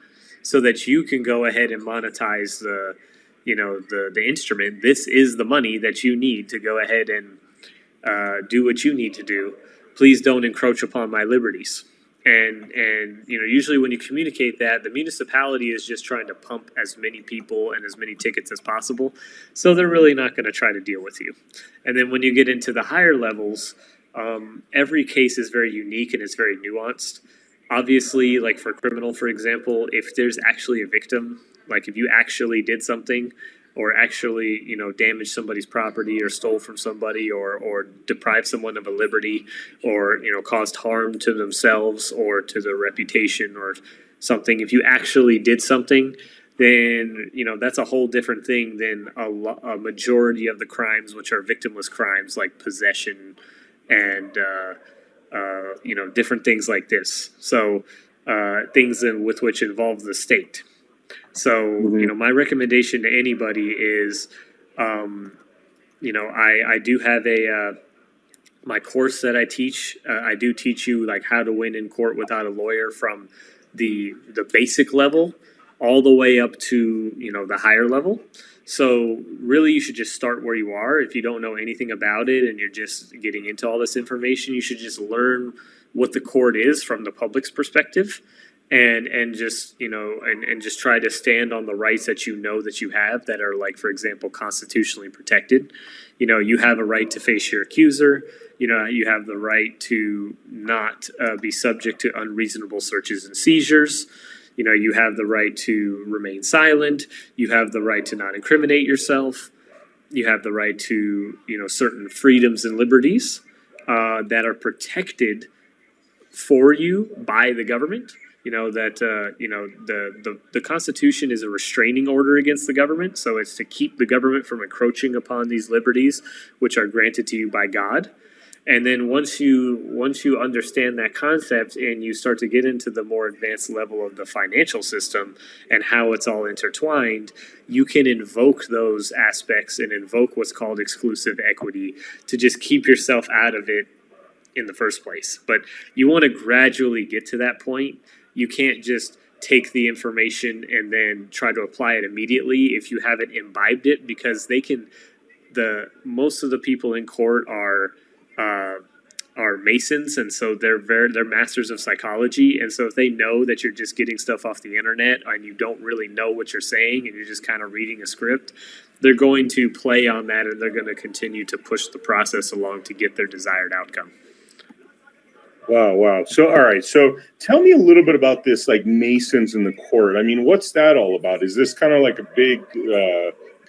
so that you can go ahead and monetize the instrument. This is the money that you need to go ahead and do what you need to do. Please don't encroach upon my liberties. And usually when you communicate that, the municipality is just trying to pump as many people and as many tickets as possible. So they're really not going to try to deal with you. And then when you get into the higher levels, every case is very unique and it's very nuanced. Obviously, like for criminal, for example, if there's actually a victim, like if you actually did something or actually, damaged somebody's property or stole from somebody or deprived someone of a liberty or, caused harm to themselves or to their reputation or something, if you actually did something, then, that's a whole different thing than a majority of the crimes, which are victimless crimes like possession and, different things like this. So things with which involve the state. So, my recommendation to anybody is, I do have my course that I teach. I do teach you like how to win in court without a lawyer from the basic level all the way up to, the higher level. So really you should just start where you are. If you don't know anything about it and you're just getting into all this information, you should just learn what the court is from the public's perspective. And just and just try to stand on the rights that that you have that are, like, for example, constitutionally protected. You have a right to face your accuser. You have the right to not be subject to unreasonable searches and seizures. You have the right to remain silent. You have the right to not incriminate yourself. You have the right to, certain freedoms and liberties that are protected for you by the government. The Constitution is a restraining order against the government, so it's to keep the government from encroaching upon these liberties, which are granted to you by God. And then once you understand that concept and you start to get into the more advanced level of the financial system and how it's all intertwined, you can invoke those aspects and invoke what's called exclusive equity to just keep yourself out of it in the first place. But you want to gradually get to that point. You can't just take the information and then try to apply it immediately if you haven't imbibed it, because most of the people in court are Masons, and so they're masters of psychology, and so if they know that you're just getting stuff off the internet and you don't really know what you're saying and you're just kind of reading a script, they're going to play on that, and they're going to continue to push the process along to get their desired outcome. Wow. So, all right. So tell me a little bit about this, like Masons in the court. I mean, what's that all about? Is this kind of like a big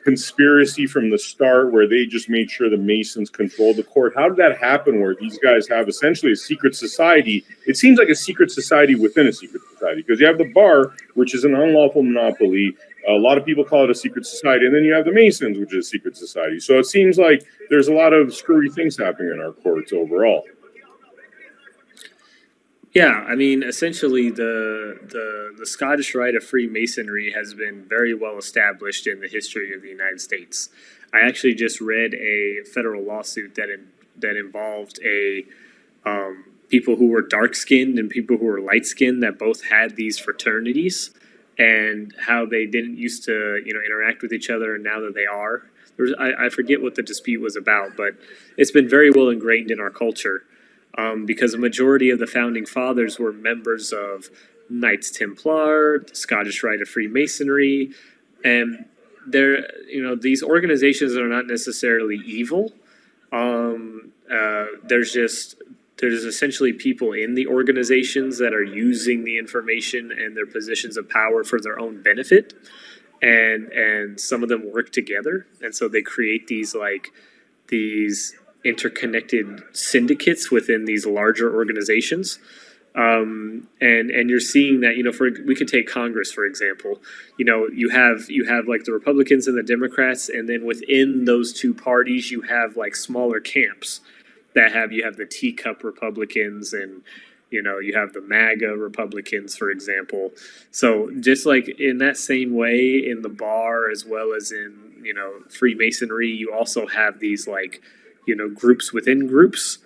conspiracy from the start where they just made sure the Masons controlled the court? How did that happen where these guys have essentially a secret society? It seems like a secret society within a secret society, because you have the bar, which is an unlawful monopoly. A lot of people call it a secret society. And then you have the Masons, which is a secret society. So it seems like there's a lot of screwy things happening in our courts overall. Yeah, I mean, essentially, the Scottish Rite of Freemasonry has been very well established in the history of the United States. I actually just read a federal lawsuit that involved people who were dark skinned and people who were light skinned that both had these fraternities, and how they didn't used to interact with each other, and now that they are. I forget what the dispute was about, but it's been very well ingrained in our culture. Because a majority of the founding fathers were members of Knights Templar, the Scottish Rite of Freemasonry, and these organizations are not necessarily evil. There's essentially people in the organizations that are using the information and their positions of power for their own benefit, and some of them work together, and so they create these interconnected syndicates within these larger organizations. And you're seeing that, we could take Congress, for example. You have like the Republicans and the Democrats, and then within those two parties, you have like smaller camps you have the teacup Republicans, and you have the MAGA Republicans, for example. So just like in that same way in the bar, as well as in, Freemasonry, you also have these groups within groups,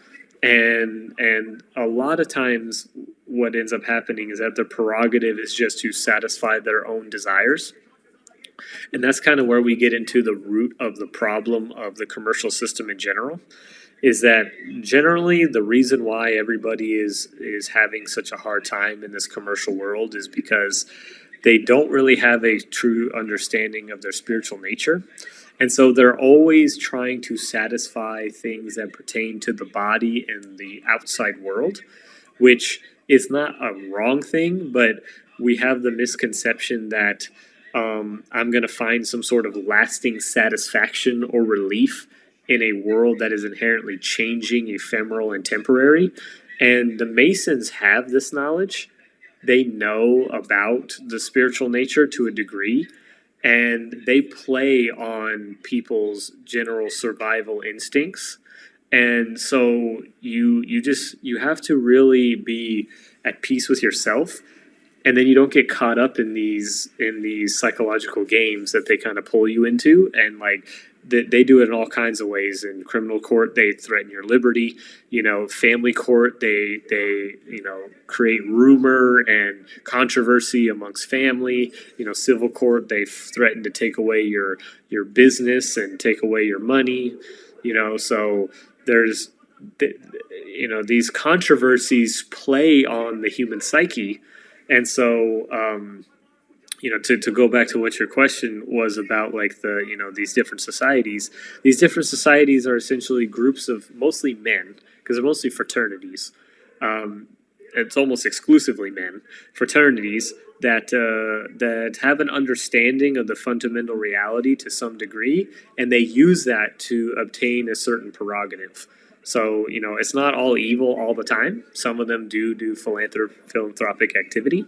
and a lot of times what ends up happening is that their prerogative is just to satisfy their own desires, and that's kind of where we get into the root of the problem of the commercial system in general. Is that generally the reason why everybody is having such a hard time in this commercial world is because they don't really have a true understanding of their spiritual nature. And so they're always trying to satisfy things that pertain to the body and the outside world, which is not a wrong thing, but we have the misconception that I'm going to find some sort of lasting satisfaction or relief in a world that is inherently changing, ephemeral, and temporary. And the Masons have this knowledge. They know about the spiritual nature to a degree, and they play on people's general survival instincts. And so you have to really be at peace with yourself, and then you don't get caught up in these psychological games that they kind of pull you into. And they do it in all kinds of ways. In criminal court, they threaten your liberty. Family court, they create rumor and controversy amongst family. Civil court, they threaten to take away your business and take away your money. So there's these controversies play on the human psyche, and so. To go back to what your question was about, these different societies. These different societies are essentially groups of mostly men, because they're mostly fraternities. It's almost exclusively men. Fraternities that have an understanding of the fundamental reality to some degree, and they use that to obtain a certain prerogative. So, you know, it's not all evil all the time. Some of them do philanthropic activity.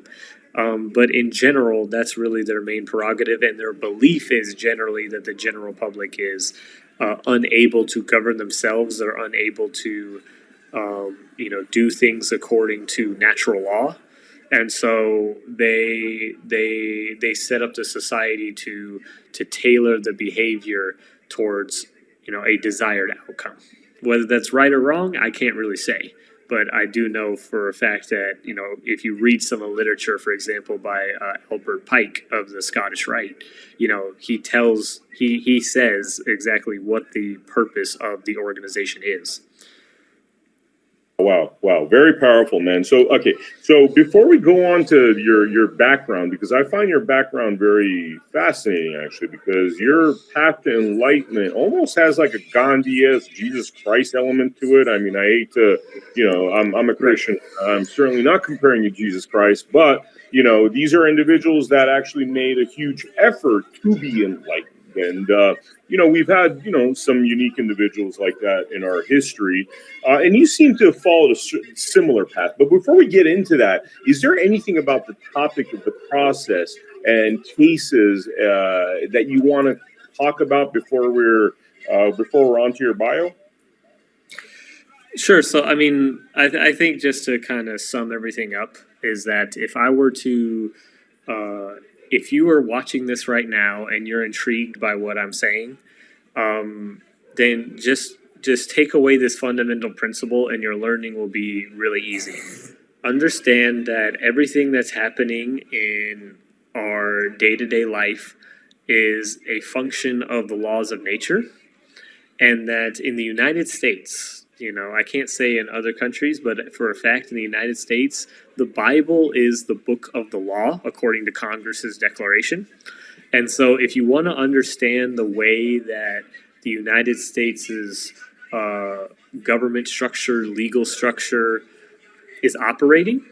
But in general, that's really their main prerogative, and their belief is generally that the general public is unable to govern themselves. They're unable to, do things according to natural law, and so they set up the society to tailor the behavior towards a desired outcome. Whether that's right or wrong, I can't really say. But I do know for a fact that, if you read some of the literature, for example, by Albert Pike of the Scottish Rite, he says exactly what the purpose of the organization is. Wow, very powerful, man. So, okay, so before we go on to your background, because I find your background very fascinating, actually, because your path to enlightenment almost has like a Gandhi-esque Jesus Christ element to it. I mean, I hate to, I'm a Christian. I'm certainly not comparing you to Jesus Christ, but, these are individuals that actually made a huge effort to be enlightened. And, we've had, some unique individuals like that in our history. And you seem to have followed a similar path. But before we get into that, is there anything about the topic of the process and cases that you want to talk about before we're on to your bio? Sure. So, I mean, I think just to kind of sum everything up is that if I were to, if you are watching this right now and you're intrigued by what I'm saying, then just take away this fundamental principle and your learning will be really easy. Understand that everything that's happening in our day-to-day life is a function of the laws of nature, and that in the United States, I can't say in other countries, but for a fact in the United States, the Bible is the book of the law, according to Congress's declaration. And so if you want to understand the way that the United States' government structure, legal structure is operating,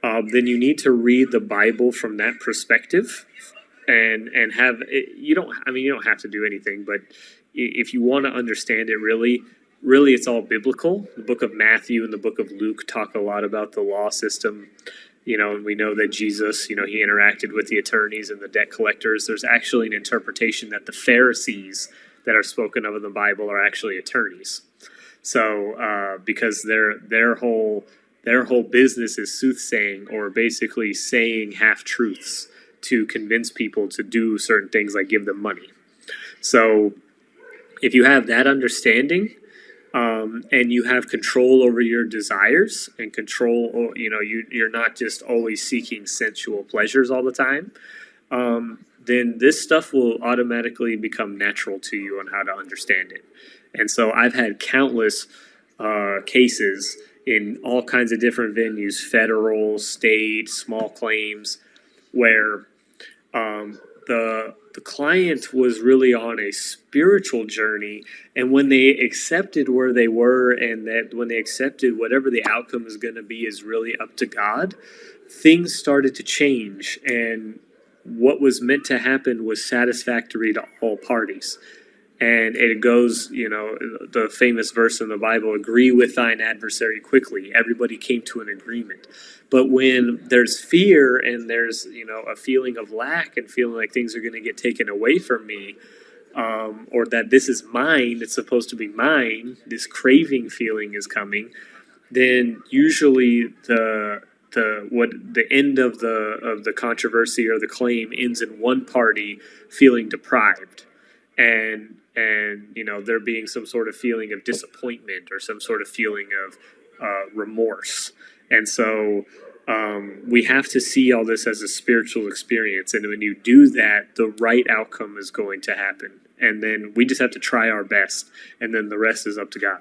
then you need to read the Bible from that perspective, and have you don't have to do anything, but if you want to understand it really it's all biblical. The book of Matthew and the book of Luke talk a lot about the law system, and we know that Jesus, he interacted with the attorneys and the debt collectors. There's actually an interpretation that the Pharisees that are spoken of in the Bible are actually attorneys. So because their whole business is soothsaying, or basically saying half truths to convince people to do certain things, like give them money. So if you have that understanding, and you have control over your desires and control, you're not just always seeking sensual pleasures all the time, then this stuff will automatically become natural to you on how to understand it. And so I've had countless cases in all kinds of different venues, federal, state, small claims, where the client was really on a spiritual journey, and when they accepted where they were, and that when they accepted whatever the outcome is going to be is really up to God, things started to change, and what was meant to happen was satisfactory to all parties. And it goes, the famous verse in the Bible, agree with thine adversary quickly. Everybody came to an agreement. But when there's fear and there's, a feeling of lack and feeling like things are going to get taken away from me, or that this is mine, it's supposed to be mine, this craving feeling is coming, then usually the end of the controversy or the claim ends in one party feeling deprived, and there being some sort of feeling of disappointment or some sort of feeling of remorse. And so we have to see all this as a spiritual experience, and when you do that, the right outcome is going to happen, and then we just have to try our best, and then the rest is up to God.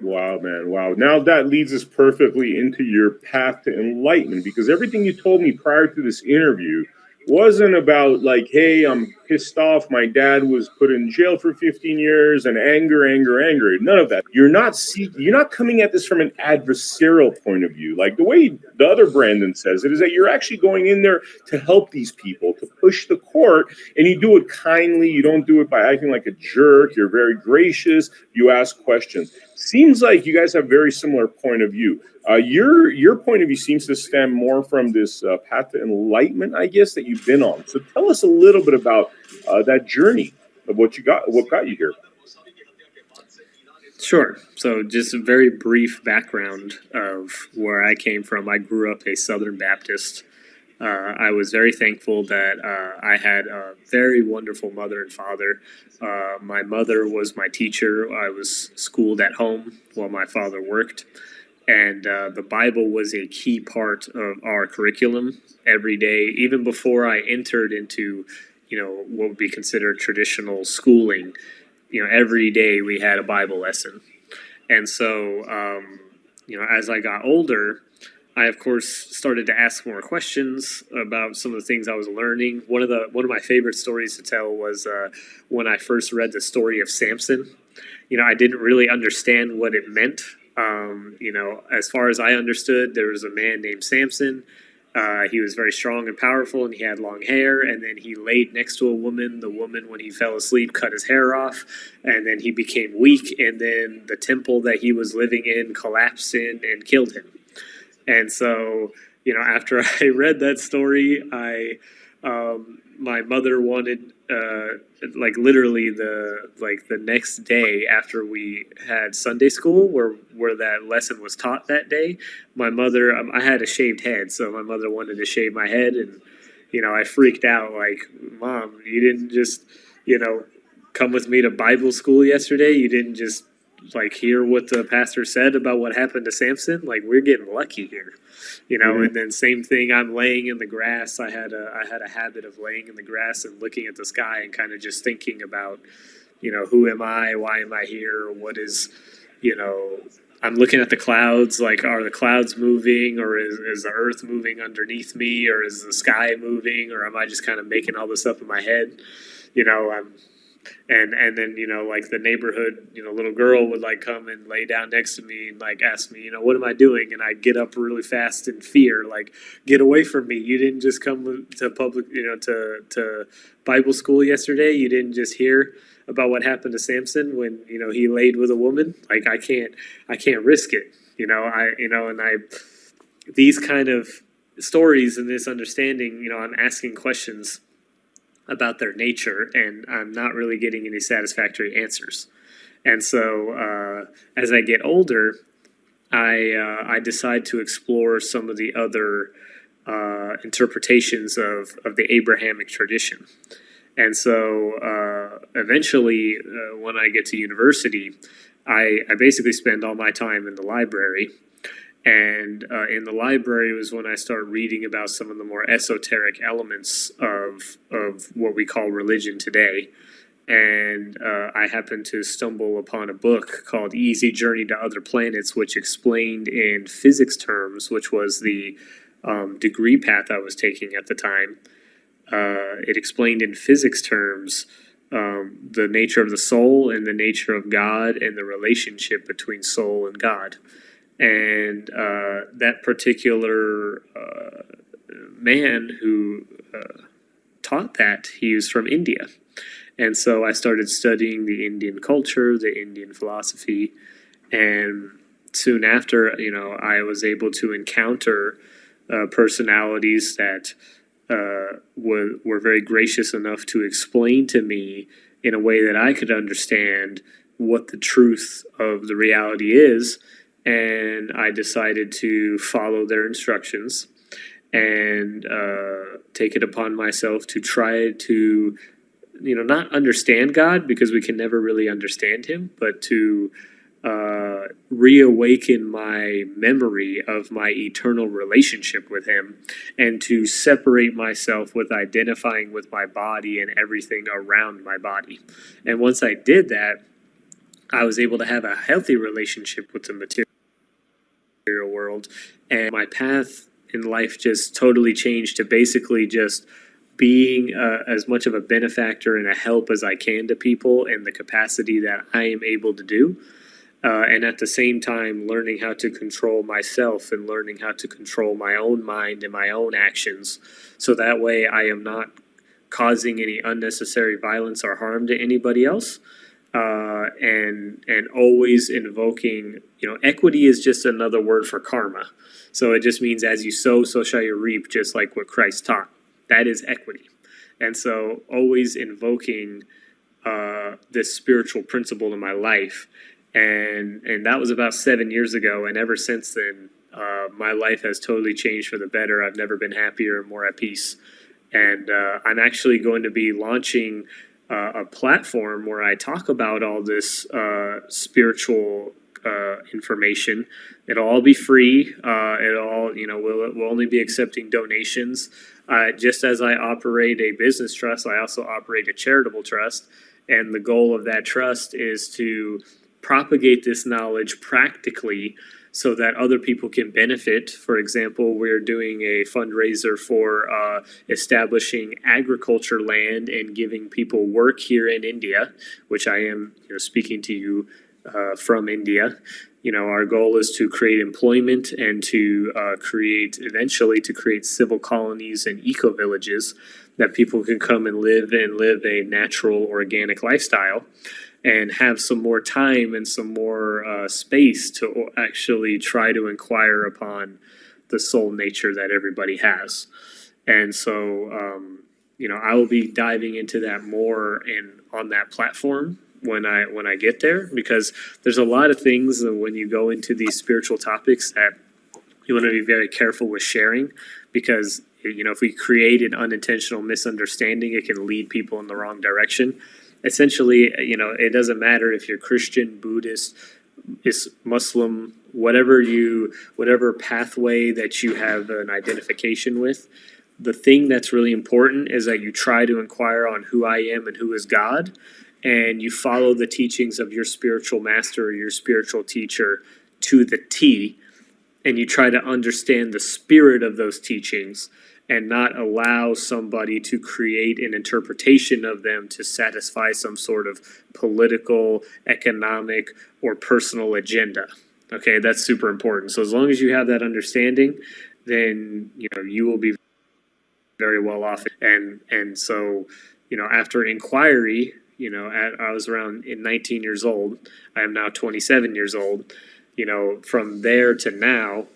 Wow, man. Wow. Now that leads us perfectly into your path to enlightenment, because everything you told me prior to this interview wasn't about like, hey, I'm pissed off. My dad was put in jail for 15 years and anger. None of that. You're not coming at this from an adversarial point of view. Like the way the other Brandon says it is that you're actually going in there to help these people, to push the court, and you do it kindly. You don't do it by acting like a jerk. You're very gracious. You ask questions. Seems like you guys have very similar point of view. Your point of view seems to stem more from this path to enlightenment, I guess, that you've been on. So tell us a little bit about that journey of what got you here. Sure. So just a very brief background of where I came from. I grew up a Southern Baptist. I was very thankful that I had a very wonderful mother and father. My mother was my teacher. I was schooled at home while my father worked. And the Bible was a key part of our curriculum every day, even before I entered into, what would be considered traditional schooling. Every day we had a Bible lesson. And so, as I got older, I of course started to ask more questions about some of the things I was learning. One of my favorite stories to tell was when I first read the story of Samson. I didn't really understand what it meant. As far as I understood, there was a man named Samson. He was very strong and powerful, and he had long hair, and then he laid next to a woman. The woman, when he fell asleep, cut his hair off, and then he became weak, and then the temple that he was living in collapsed in and killed him. And so, after I read that story, my mother wanted, literally the next day after we had Sunday school where that lesson was taught that day, my mother, I had a shaved head, so my mother wanted to shave my head, and, I freaked out, like, Mom, you didn't just, come with me to Bible school yesterday? You didn't just, hear what the pastor said about what happened to Samson? Like, we're getting lucky here. And then same thing, I'm laying in the grass. I had a habit of laying in the grass and looking at the sky and kind of just thinking about, who am I? Why am I here? What is, I'm looking at the clouds, like, are the clouds moving, or is the earth moving underneath me, or is the sky moving, or am I just kind of making all this up in my head? And then, the neighborhood, little girl would come and lay down next to me and ask me, what am I doing? And I'd get up really fast in fear, get away from me. You didn't just come to public, to Bible school yesterday. You didn't just hear about what happened to Samson when, he laid with a woman. I can't risk it, these kind of stories and this understanding, I'm asking questions about their nature, and I'm not really getting any satisfactory answers. And so as I get older, I decide to explore some of the other interpretations of the Abrahamic tradition. And so eventually, when I get to university, I basically spend all my time in the library. And in the library was when I started reading about some of the more esoteric elements of what we call religion today. And I happened to stumble upon a book called Easy Journey to Other Planets, which explained in physics terms, which was the degree path I was taking at the time. It explained in physics terms the nature of the soul and the nature of God and the relationship between soul and God. And that particular man who taught that, he was from India. And so I started studying the Indian culture, the Indian philosophy, and soon after, I was able to encounter personalities that were very gracious enough to explain to me in a way that I could understand what the truth of the reality is. And I decided to follow their instructions and take it upon myself to try to, not understand God, because we can never really understand him, but to reawaken my memory of my eternal relationship with him, and to separate myself with identifying with my body and everything around my body. And once I did that, I was able to have a healthy relationship with the material world, and my path in life just totally changed to basically just being as much of a benefactor and a help as I can to people in the capacity that I am able to do. And at the same time, learning how to control myself and learning how to control my own mind and my own actions. So that way I am not causing any unnecessary violence or harm to anybody else. And always invoking, equity is just another word for karma. So it just means as you sow, so shall you reap, just like what Christ taught. That is equity. And so always invoking this spiritual principle in my life. And that was about 7 years ago. And ever since then, my life has totally changed for the better. I've never been happier and more at peace. And I'm actually going to be launching a platform where I talk about all this spiritual information. It'll all be free. We'll only be accepting donations. Just as I operate a business trust, I also operate a charitable trust. And the goal of that trust is to propagate this knowledge practically so that other people can benefit. For example, we're doing a fundraiser for establishing agriculture land and giving people work here in India, which I am speaking to you from India. Our goal is to create employment and to eventually create civil colonies and eco-villages that people can come and live a natural, organic lifestyle and have some more time and some more space to actually try to inquire upon the soul nature that everybody has. And so, I will be diving into that more on that platform when I get there, because there's a lot of things when you go into these spiritual topics that you want to be very careful with sharing, because if we create an unintentional misunderstanding, it can lead people in the wrong direction. Essentially, it doesn't matter if you're Christian, Buddhist, Muslim, whatever pathway that you have an identification with. The thing that's really important is that you try to inquire on who I am and who is God, and you follow the teachings of your spiritual master or your spiritual teacher to the T, and you try to understand the spirit of those teachings and not allow somebody to create an interpretation of them to satisfy some sort of political, economic, or personal agenda. Okay, that's super important. So as long as you have that understanding, then you will be very well off. And so after inquiry, I was around 19 years old. I am now 27 years old. From there to now,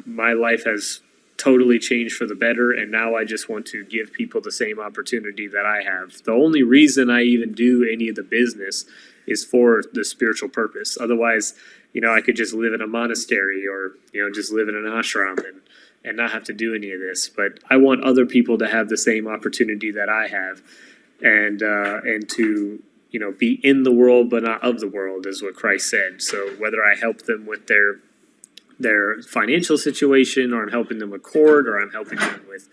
my life has totally changed for the better, and now I just want to give people the same opportunity that I have. The only reason I even do any of the business is for the spiritual purpose. Otherwise, I could just live in a monastery or just live in an ashram and not have to do any of this. But I want other people to have the same opportunity that I have, and to be in the world but not of the world, is what Christ said. So whether I help them with their financial situation, or I'm helping them with court, or I'm helping them with,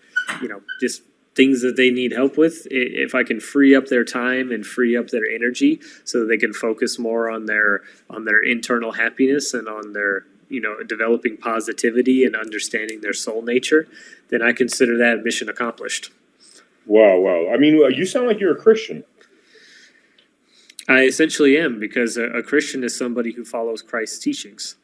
just things that they need help with, if I can free up their time and free up their energy so that they can focus more on their internal happiness and on their, developing positivity and understanding their soul nature, then I consider that mission accomplished. Wow. I mean, you sound like you're a Christian. I essentially am, because a Christian is somebody who follows Christ's teachings.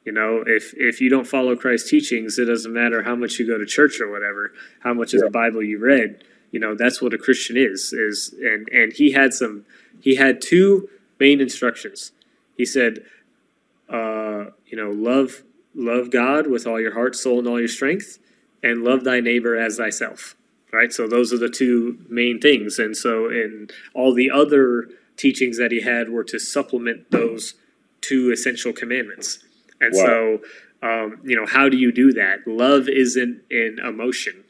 If you don't follow Christ's teachings, it doesn't matter how much you go to church or whatever, how much of the Bible you read. That's what a Christian is. And he had two main instructions. He said, love God with all your heart, soul, and all your strength, and love thy neighbor as thyself. Right? So those are the two main things. And so in all the other teachings that he had were to supplement those two essential commandments. And so, how do you do that? Love isn't an emotion.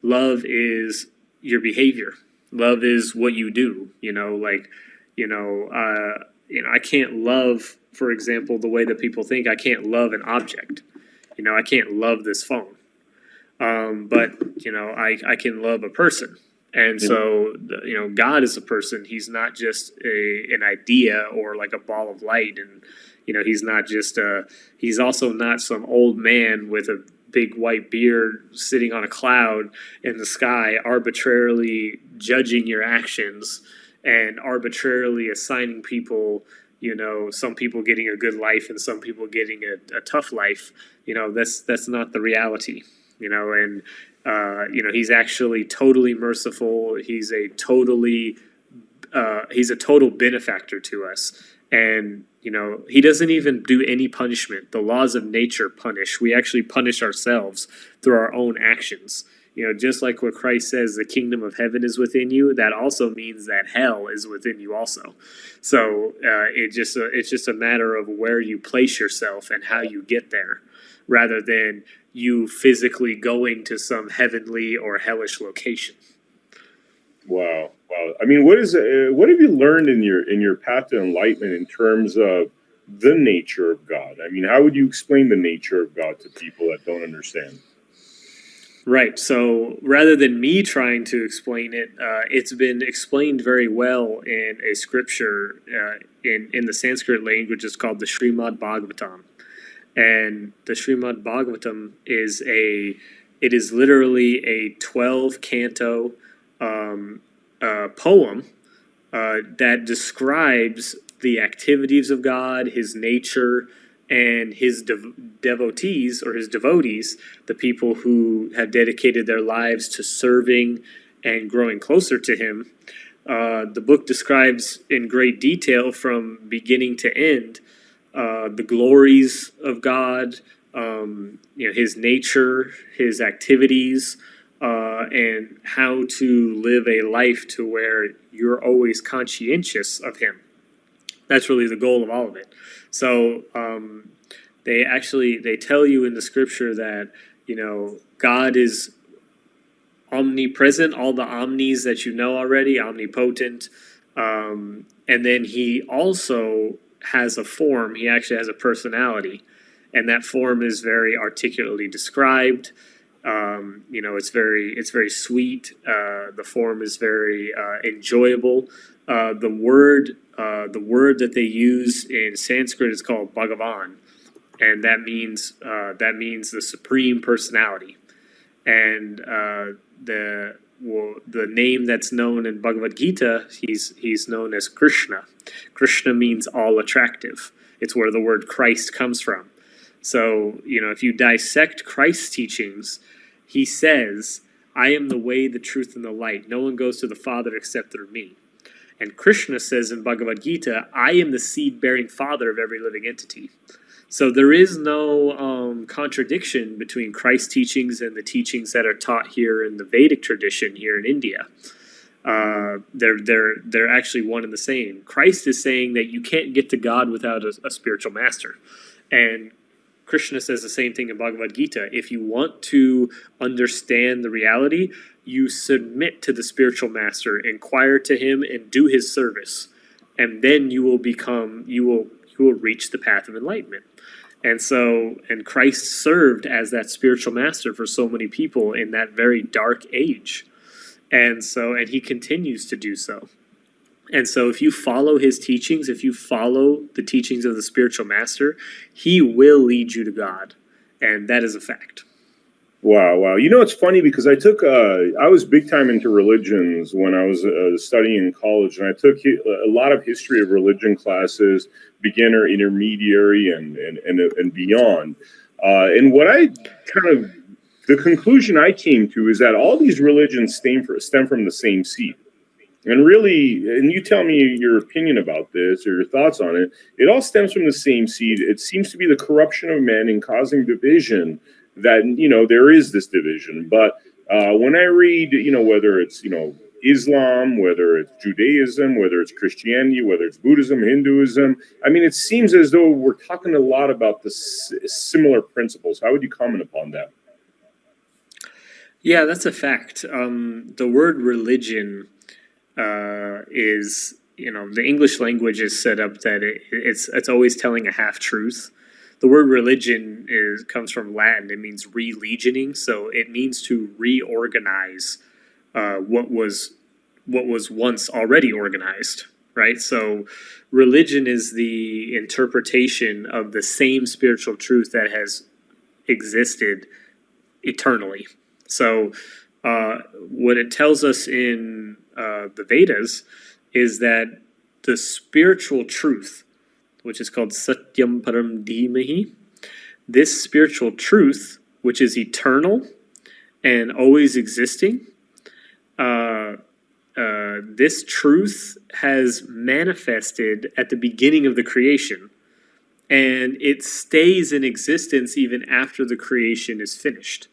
Love is your behavior. Love is what you do. I can't love, for example, the way that people think. I can't love an object. I can't love this phone. But I can love a person. And so, God is a person. He's not just an idea or like a ball of light. And, he's not just he's also not some old man with a big white beard sitting on a cloud in the sky, arbitrarily judging your actions and arbitrarily assigning people, some people getting a good life and some people getting a tough life. That's not the reality. And he's actually totally merciful. He's a total benefactor to us. And he doesn't even do any punishment. The laws of nature punish. We actually punish ourselves through our own actions. Just like what Christ says, the kingdom of heaven is within you, that also means that hell is within you also. So it's just a matter of where you place yourself and how you get there, rather than you physically going to some heavenly or hellish location. Wow. I mean, what have you learned in your path to enlightenment in terms of the nature of God? I mean, how would you explain the nature of God to people that don't understand? Right. So rather than me trying to explain it, it's been explained very well in a scripture in the Sanskrit language. It's called the Srimad Bhagavatam, and the Srimad Bhagavatam is literally a 12-canto poem that describes the activities of God, his nature, and his devotees, or his devotees, the people who have dedicated their lives to serving and growing closer to him. The book describes in great detail from beginning to end the glories of God, his nature, his activities, and how to live a life to where you're always conscientious of him. That's really the goal of all of it. So they tell you in the scripture that God is omnipresent, all the omnis that you know already, omnipotent, and then he also has a form. He actually has a personality, and that form is very articulately described. It's very sweet. The form is very enjoyable. The word that they use in Sanskrit is called Bhagavan, and that means the supreme personality. And the name that's known in Bhagavad Gita, he's known as Krishna. Krishna means all attractive. It's where the word Christ comes from. So if you dissect Christ's teachings, he says, "I am the way, the truth, and the light. No one goes to the Father except through me." And Krishna says in Bhagavad Gita, "I am the seed-bearing father of every living entity." So there is no contradiction between Christ's teachings and the teachings that are taught here in the Vedic tradition here in India. They're actually one and the same. Christ is saying that you can't get to God without a spiritual master. And Krishna says the same thing in Bhagavad Gita. If you want to understand the reality, you submit to the spiritual master, inquire to him, and do his service. And then you will reach the path of enlightenment. And Christ served as that spiritual master for so many people in that very dark age. And he continues to do so. And so if you follow his teachings, if you follow the teachings of the spiritual master, he will lead you to God. And that is a fact. Wow. It's funny because I was big time into religions when I was studying in college, and I took a lot of history of religion classes, beginner, intermediary, and beyond. And what the conclusion I came to is that all these religions stem from the same seed. And really, and you tell me your opinion about this or your thoughts on it, it all stems from the same seed. It seems to be the corruption of men and causing division that, there is this division. But when I read, whether it's, Islam, whether it's Judaism, whether it's Christianity, whether it's Buddhism, Hinduism, I mean, it seems as though we're talking a lot about the similar principles. How would you comment upon that? Yeah, that's a fact. The word religion is, the English language is set up that it's always telling a half truth. The word religion comes from Latin. It means relegioning, so it means to reorganize what was once already organized, right? So religion is the interpretation of the same spiritual truth that has existed eternally. So what it tells us in the Vedas is that the spiritual truth, which is called Satyam Param Dhimahi, this spiritual truth, which is eternal and always existing, this truth has manifested at the beginning of the creation, and it stays in existence even after the creation is finished.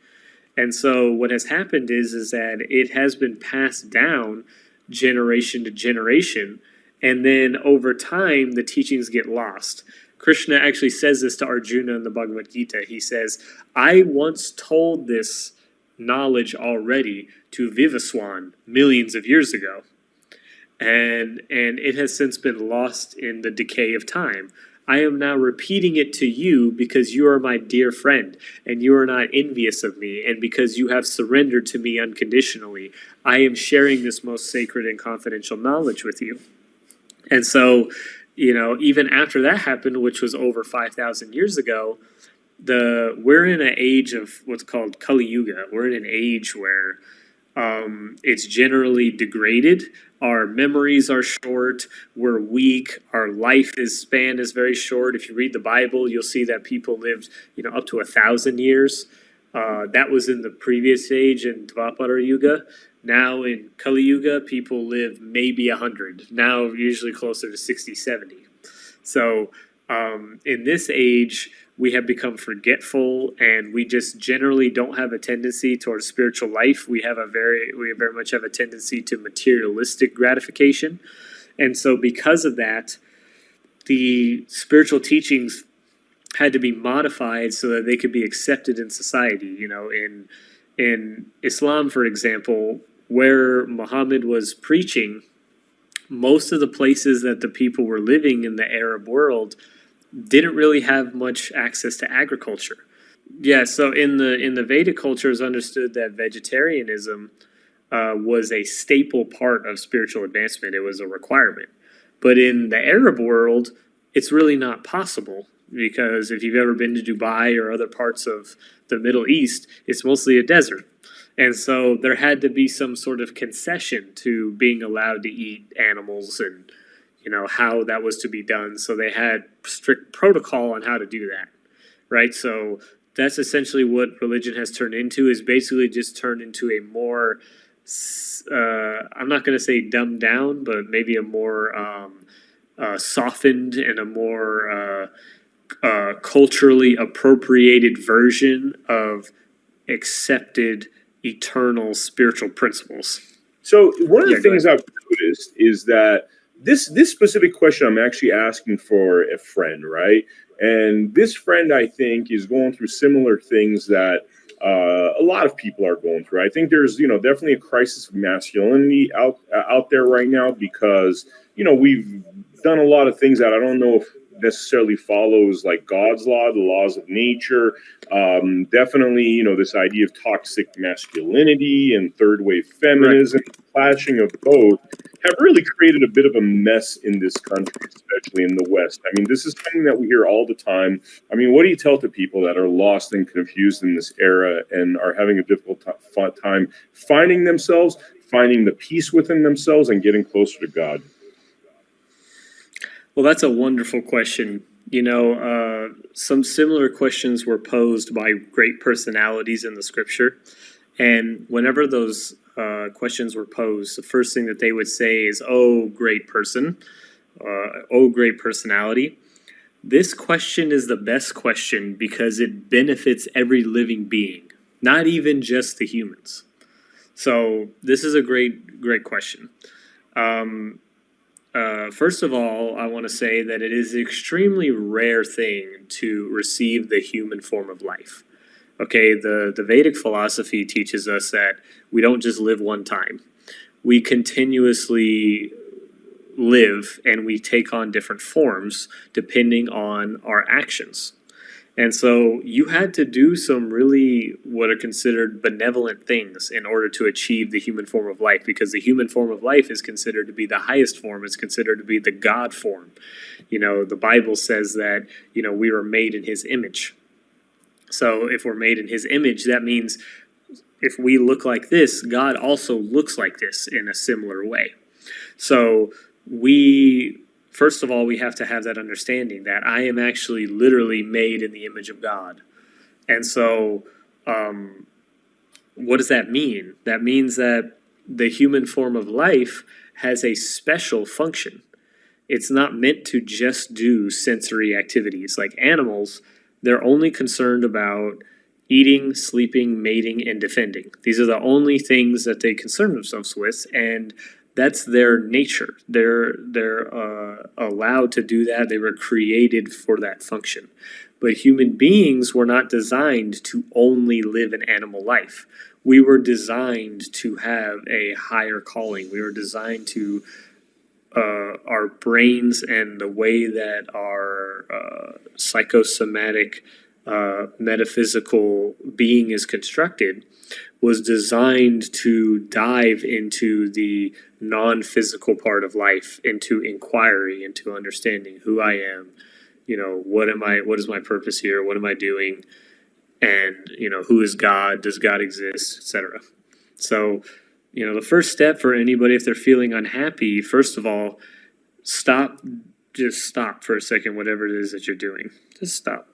And so what has happened is that it has been passed down generation to generation, and then over time the teachings get lost. Krishna actually says this to Arjuna in the Bhagavad Gita. He says, I once told this knowledge already to Vivaswan millions of years ago, and it has since been lost in the decay of time. I am now repeating it to you because you are my dear friend and you are not envious of me, and because you have surrendered to me unconditionally, I am sharing this most sacred and confidential knowledge with you. And so, even after that happened, which was over 5,000 years ago, we're in an age of what's called Kali Yuga. We're in an age where it's generally degraded. Our memories are short. We're weak. Our span is very short. If you read the Bible, you'll see that people lived, up to 1,000 years. That was in the previous age in Dvapara Yuga. Now in Kali Yuga, people live maybe 100. Now usually closer to 60, 70. So in this age, we have become forgetful, and we just generally don't have a tendency towards spiritual life. We very much have a tendency to materialistic gratification. And so because of that, the spiritual teachings had to be modified so that they could be accepted in society. In Islam, for example, where Muhammad was preaching, most of the places that the people were living in the Arab world didn't really have much access to agriculture. Yeah, so in the Vedic culture, it's understood that vegetarianism was a staple part of spiritual advancement. It was a requirement. But in the Arab world, it's really not possible, because if you've ever been to Dubai or other parts of the Middle East, it's mostly a desert. And so there had to be some sort of concession to being allowed to eat animals and how that was to be done. So they had strict protocol on how to do that, right? So that's essentially what religion has turned into, is basically just turned into a more, I'm not going to say dumbed down, but maybe a more softened and a more culturally appropriated version of accepted eternal spiritual principles. So one of the things I've noticed is that this specific question I'm actually asking for a friend, right? And this friend, I think, is going through similar things that a lot of people are going through. I think there's, definitely a crisis of masculinity out there right now, because, we've done a lot of things that I don't know if necessarily follows like God's law, the laws of nature. Definitely, this idea of toxic masculinity and third wave feminism, clashing of both, have really created a bit of a mess in this country, especially in the West. I mean, this is something that we hear all the time. I mean, what do you tell to people that are lost and confused in this era and are having a difficult time finding themselves, finding the peace within themselves, and getting closer to God? Well, that's a wonderful question. Some similar questions were posed by great personalities in the scripture. And whenever those questions were posed, the first thing that they would say is, oh, great person, oh, great personality. This question is the best question because it benefits every living being, not even just the humans. So this is a great question. First of all, I want to say that it is an extremely rare thing to receive the human form of life. Okay, the Vedic philosophy teaches us that we don't just live one time. We continuously live, and we take on different forms depending on our actions. And so you had to do some really what are considered benevolent things in order to achieve the human form of life, because the human form of life is considered to be the highest form. It's considered to be the God form. The Bible says that, we were made in his image. So if we're made in his image, that means if we look like this, God also looks like this in a similar way. So first of all, we have to have that understanding that I am actually literally made in the image of God. And so, what does that mean? That means that the human form of life has a special function. It's not meant to just do sensory activities. Like animals, they're only concerned about eating, sleeping, mating, and defending. These are the only things that they concern themselves with, and that's their nature. They're allowed to do that. They were created for that function. But human beings were not designed to only live an animal life. We were designed to have a higher calling. We were designed to our brains and the way that our psychosomatic metaphysical being is constructed was designed to dive into the non-physical part of life, into inquiry, into understanding who I am, what is my purpose here, what am I doing, and who is God, does God exist, etc. So the first step for anybody, if they're feeling unhappy, first of all, just stop for a second, whatever it is that you're doing. Just stop.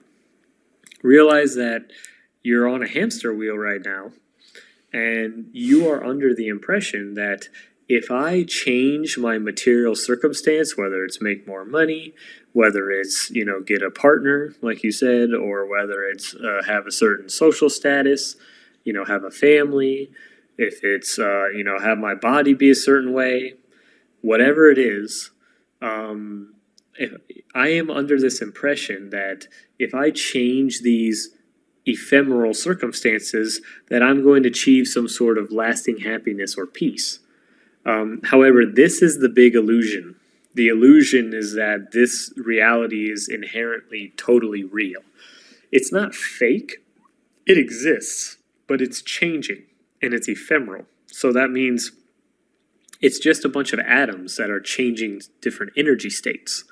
Realize that you're on a hamster wheel right now, and you are under the impression that if I change my material circumstance, whether it's make more money, whether it's, get a partner, like you said, or whether it's have a certain social status, have a family, if it's, have my body be a certain way, whatever it is, if I am under this impression that if I change these ephemeral circumstances, that I'm going to achieve some sort of lasting happiness or peace. However, this is the big illusion. The illusion is that this reality is inherently totally real. It's not fake. It exists, but it's changing and it's ephemeral. So that means it's just a bunch of atoms that are changing different energy states.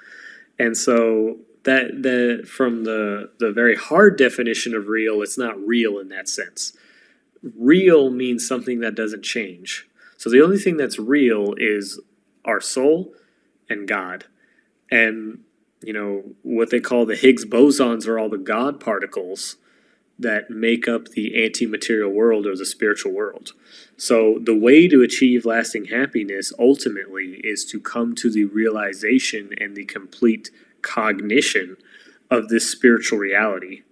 And so that from the very hard definition of real, it's not real in that sense. Real means something that doesn't change. So the only thing that's real is our soul and God. And, what they call the Higgs bosons are all the God particles that make up the anti-material world or the spiritual world. So the way to achieve lasting happiness ultimately is to come to the realization and the complete cognition of this spiritual reality,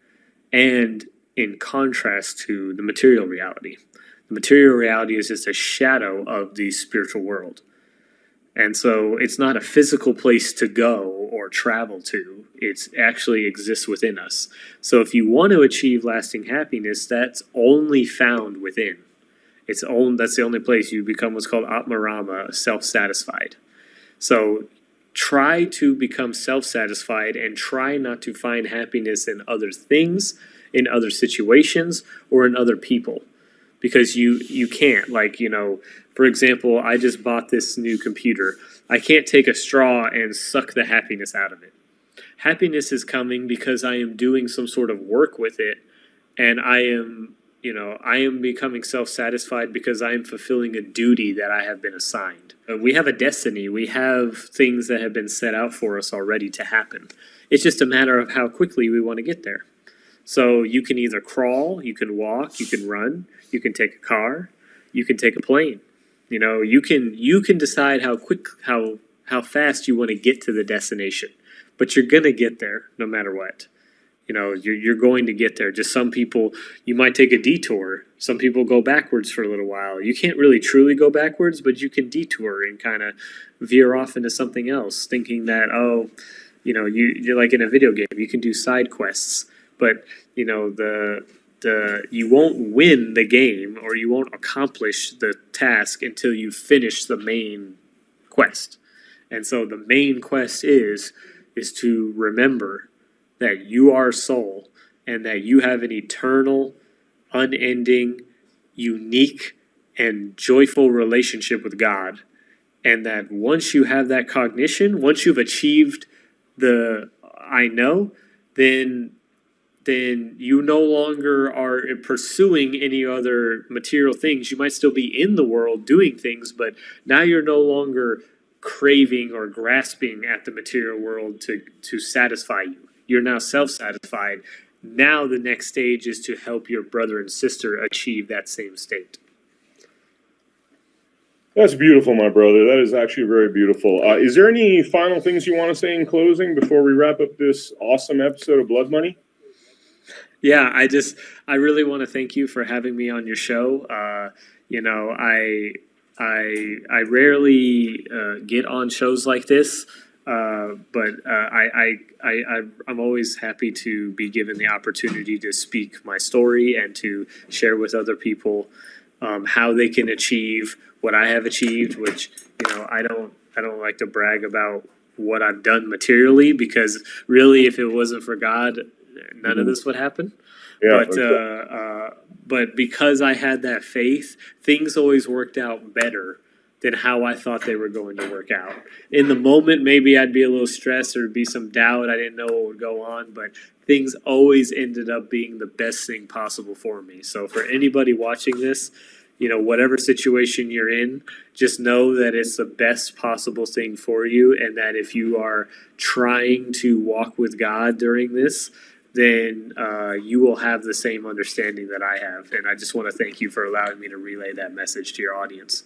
and in contrast to the material reality. The material reality is just a shadow of the spiritual world. And so it's not a physical place to go or travel to. It actually exists within us. So if you want to achieve lasting happiness, that's only found within. That's the only place you become what's called Atmarama, self-satisfied. So try to become self-satisfied and try not to find happiness in other things, in other situations, or in other people. Because you can't, for example, I just bought this new computer. I can't take a straw and suck the happiness out of it. Happiness is coming because I am doing some sort of work with it, and I am becoming self-satisfied because I am fulfilling a duty that I have been assigned. We have a destiny. We have things that have been set out for us already to happen. It's just a matter of how quickly we want to get there. So you can either crawl, you can walk, you can run, you can take a car, you can take a plane. You can decide how fast you want to get to the destination, but you're gonna get there no matter what. You're going to get there. Just some people, you might take a detour. Some people go backwards for a little while. You can't really truly go backwards, but you can detour and kind of veer off into something else, thinking that you're like in a video game. You can do side quests. But you won't win the game, or you won't accomplish the task until you finish the main quest. And so the main quest is to remember that you are soul and that you have an eternal, unending, unique, and joyful relationship with God. And that once you have that cognition, once you've achieved the I know, then then you no longer are pursuing any other material things. You might still be in the world doing things, but now you're no longer craving or grasping at the material world to satisfy you. You're now self-satisfied. Now the next stage is to help your brother and sister achieve that same state. That's beautiful, my brother. That is actually very beautiful. Is there any final things you want to say in closing before we wrap up this awesome episode of Blood Money? Yeah, I really want to thank you for having me on your show. You know, I rarely get on shows like this, but I'm always happy to be given the opportunity to speak my story and to share with other people how they can achieve what I have achieved. Which, you know, I don't like to brag about what I've done materially, because really, if it wasn't for God, none of this would happen. Yeah, But because I had that faith, things always worked out better than how I thought they were going to work out. In the moment, maybe I'd be a little stressed or be some doubt. I didn't know what would go on, but things always ended up being the best thing possible for me. So for anybody watching this, you know, whatever situation you're in, just know that it's the best possible thing for you, and that if you are trying to walk with God during this, then you will have the same understanding that I have. And I just want to thank you for allowing me to relay that message to your audience.